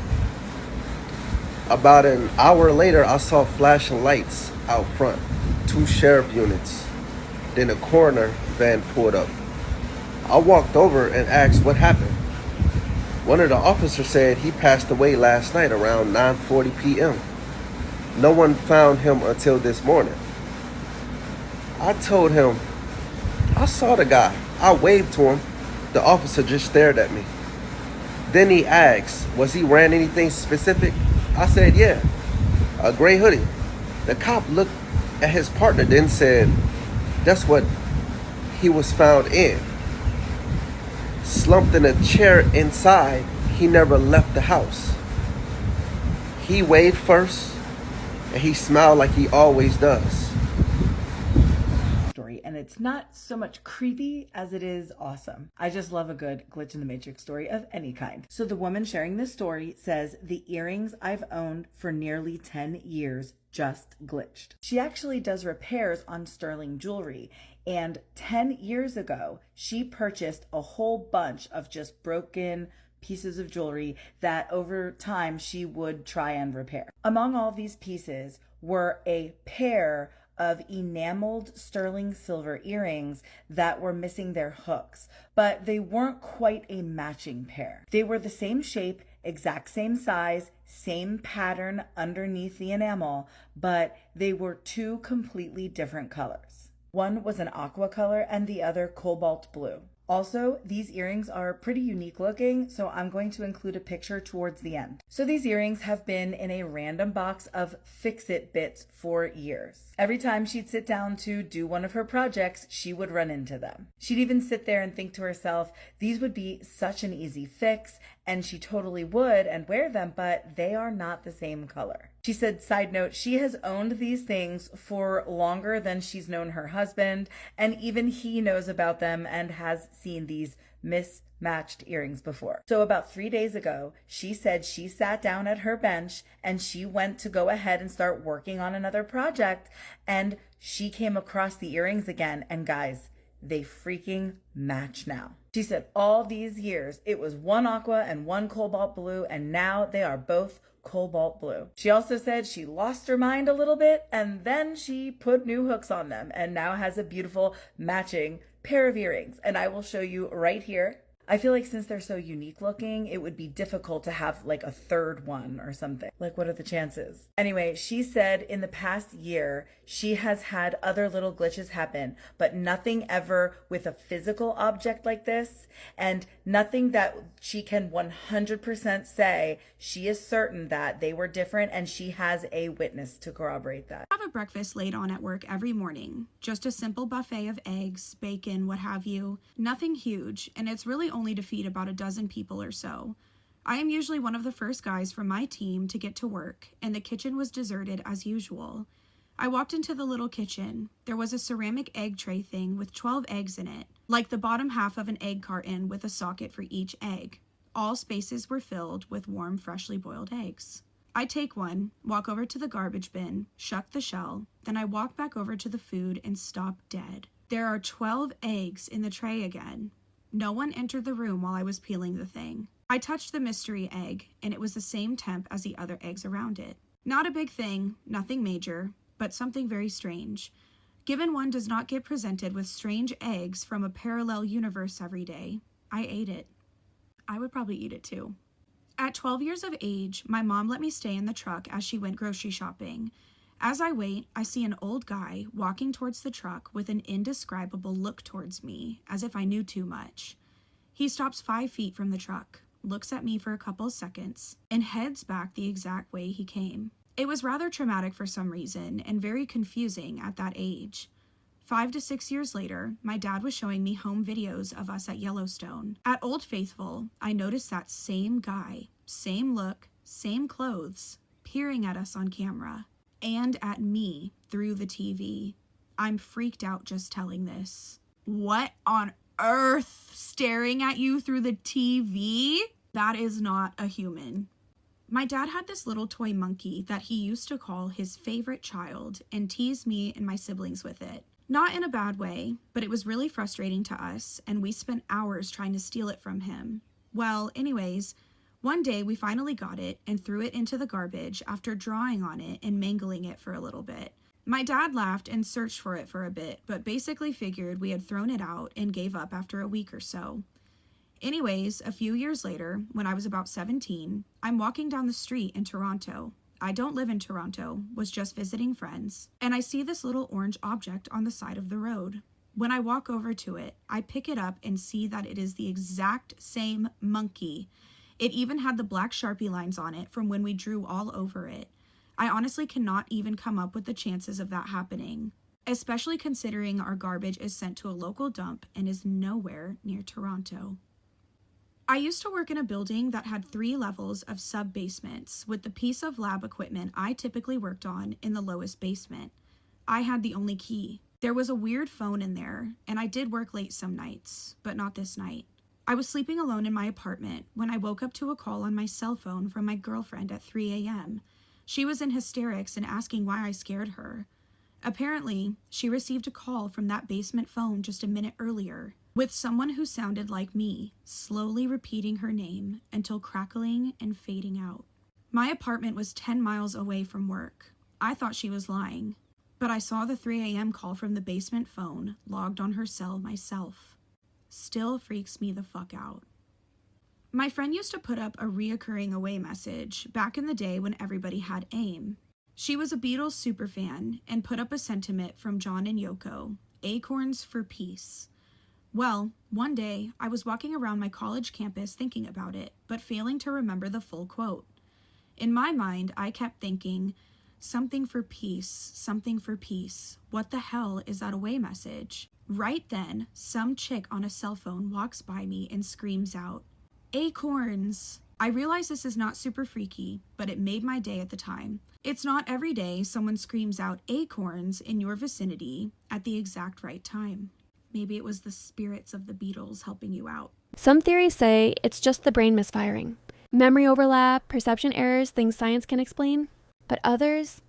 About an hour later, I saw flashing lights out front, 2 sheriff units. Then a coroner van pulled up. I walked over and asked what happened. One of the officers said he passed away last night around 9:40 p.m. No one found him until this morning. I told him, I saw the guy. I waved to him. The officer just stared at me. Then he asked, was he wearing anything specific? I said, yeah, a gray hoodie. The cop looked at his partner, then said, that's what he was found in. Slumped in a chair inside, he never left the house. He waved first, and he smiled like he always does. Story, and it's not so much creepy as it is awesome. I just love a good glitch in the matrix story of any kind. So the woman sharing this story says, the earrings I've owned for nearly 10 years just glitched. She actually does repairs on sterling jewelry, and 10 years ago, she purchased a whole bunch of just broken pieces of jewelry that over time she would try and repair. Among all these pieces were a pair of enameled sterling silver earrings that were missing their hooks, but they weren't quite a matching pair. They were the same shape, exact same size, same pattern underneath the enamel, but they were 2 completely different colors. One was an aqua color and the other cobalt blue. Also, these earrings are pretty unique looking, so I'm going to include a picture towards the end. So these earrings have been in a random box of fix-it bits for years. Every time she'd sit down to do one of her projects, she would run into them. She'd even sit there and think to herself, these would be such an easy fix, and she totally would and wear them, but they are not the same color. She said, side note, she has owned these things for longer than she's known her husband, and even he knows about them and has seen these mismatched earrings before. So about 3 days ago, she said she sat down at her bench and she went to go ahead and start working on another project, and she came across the earrings again, and guys, they freaking match now. She said all these years it was one aqua and one cobalt blue, and now they are both cobalt blue. She also said she lost her mind a little bit, and then she put new hooks on them and now has a beautiful matching pair of earrings, and I will show you right here. I feel like since they're so unique looking, it would be difficult to have like a third one or something. Like, what are the chances? Anyway, she said in the past year, she has had other little glitches happen, but nothing ever with a physical object like this, and nothing that she can 100% say she is certain that they were different, and she has a witness to corroborate that. I have a breakfast laid on at work every morning. Just a simple buffet of eggs, bacon, what have you. Nothing huge, and it's really only to feed about a dozen people or so. I am usually one of the first guys from my team to get to work, and the kitchen was deserted as usual. I walked into the little kitchen. There was a ceramic egg tray thing with 12 eggs in it, like the bottom half of an egg carton with a socket for each egg. All spaces were filled with warm, freshly boiled eggs. I take one, walk over to the garbage bin, shuck the shell, then I walk back over to the food and stop dead. There are 12 eggs in the tray again. No one entered the room while I was peeling the thing. I touched the mystery egg, and it was the same temp as the other eggs around it. Not a big thing, nothing major, but something very strange. Given one does not get presented with strange eggs from a parallel universe every day, I ate it. I would probably eat it too. At 12 years of age, my mom let me stay in the truck as she went grocery shopping. As I wait, I see an old guy walking towards the truck with an indescribable look towards me, as if I knew too much. He stops 5 feet from the truck, looks at me for a couple seconds, and heads back the exact way he came. It was rather traumatic for some reason, and very confusing at that age. 5 to 6 years later, my dad was showing me home videos of us at Yellowstone. At Old Faithful, I noticed that same guy, same look, same clothes, peering at us on camera, and at me through the TV. I'm freaked out just telling this. What on earth? Staring at you through the TV? That is not a human. My dad had this little toy monkey that he used to call his favorite child and tease me and my siblings with it. Not in a bad way, but it was really frustrating to us, and we spent hours trying to steal it from him. Well, anyways, one day we finally got it and threw it into the garbage after drawing on it and mangling it for a little bit. My dad laughed and searched for it for a bit, but basically figured we had thrown it out and gave up after a week or so. Anyways, a few years later, when I was about 17, I'm walking down the street in Toronto. I don't live in Toronto, was just visiting friends, and I see this little orange object on the side of the road. When I walk over to it, I pick it up and see that it is the exact same monkey. It even had the black Sharpie lines on it from when we drew all over it. I honestly cannot even come up with the chances of that happening, especially considering our garbage is sent to a local dump and is nowhere near Toronto. I used to work in a building that had 3 levels of sub-basements, with the piece of lab equipment I typically worked on in the lowest basement. I had the only key. There was a weird phone in there, and I did work late some nights, but not this night. I was sleeping alone in my apartment when I woke up to a call on my cell phone from my girlfriend at 3 a.m. She was in hysterics and asking why I scared her. Apparently, she received a call from that basement phone just a minute earlier, with someone who sounded like me, slowly repeating her name until crackling and fading out. My apartment was 10 miles away from work. I thought she was lying, but I saw the 3 a.m. call from the basement phone logged on her cell myself. Still freaks me the fuck out. My friend used to put up a reoccurring away message back in the day when everybody had AIM. She was a Beatles superfan and put up a sentiment from John and Yoko, Acorns for Peace. Well, one day, I was walking around my college campus thinking about it, but failing to remember the full quote. In my mind, I kept thinking, something for peace, something for peace. What the hell is that away message? Right then, some chick on a cell phone walks by me and screams out, Acorns! I realize this is not super freaky, but it made my day at the time. It's not every day someone screams out acorns in your vicinity at the exact right time. Maybe it was the spirits of the Beatles helping you out. Some theories say it's just the brain misfiring. Memory overlap, perception errors, things science can explain. But others,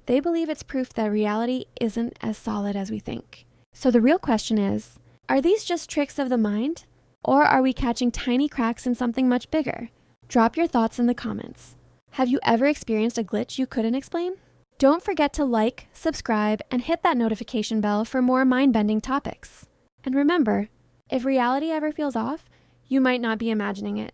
they believe it's proof that reality isn't as solid as we think. So the real question is, are these just tricks of the mind? Or are we catching tiny cracks in something much bigger? Drop your thoughts in the comments. Have you ever experienced a glitch you couldn't explain? Don't forget to like, subscribe, and hit that notification bell for more mind-bending topics. And remember, if reality ever feels off, You might not be imagining it.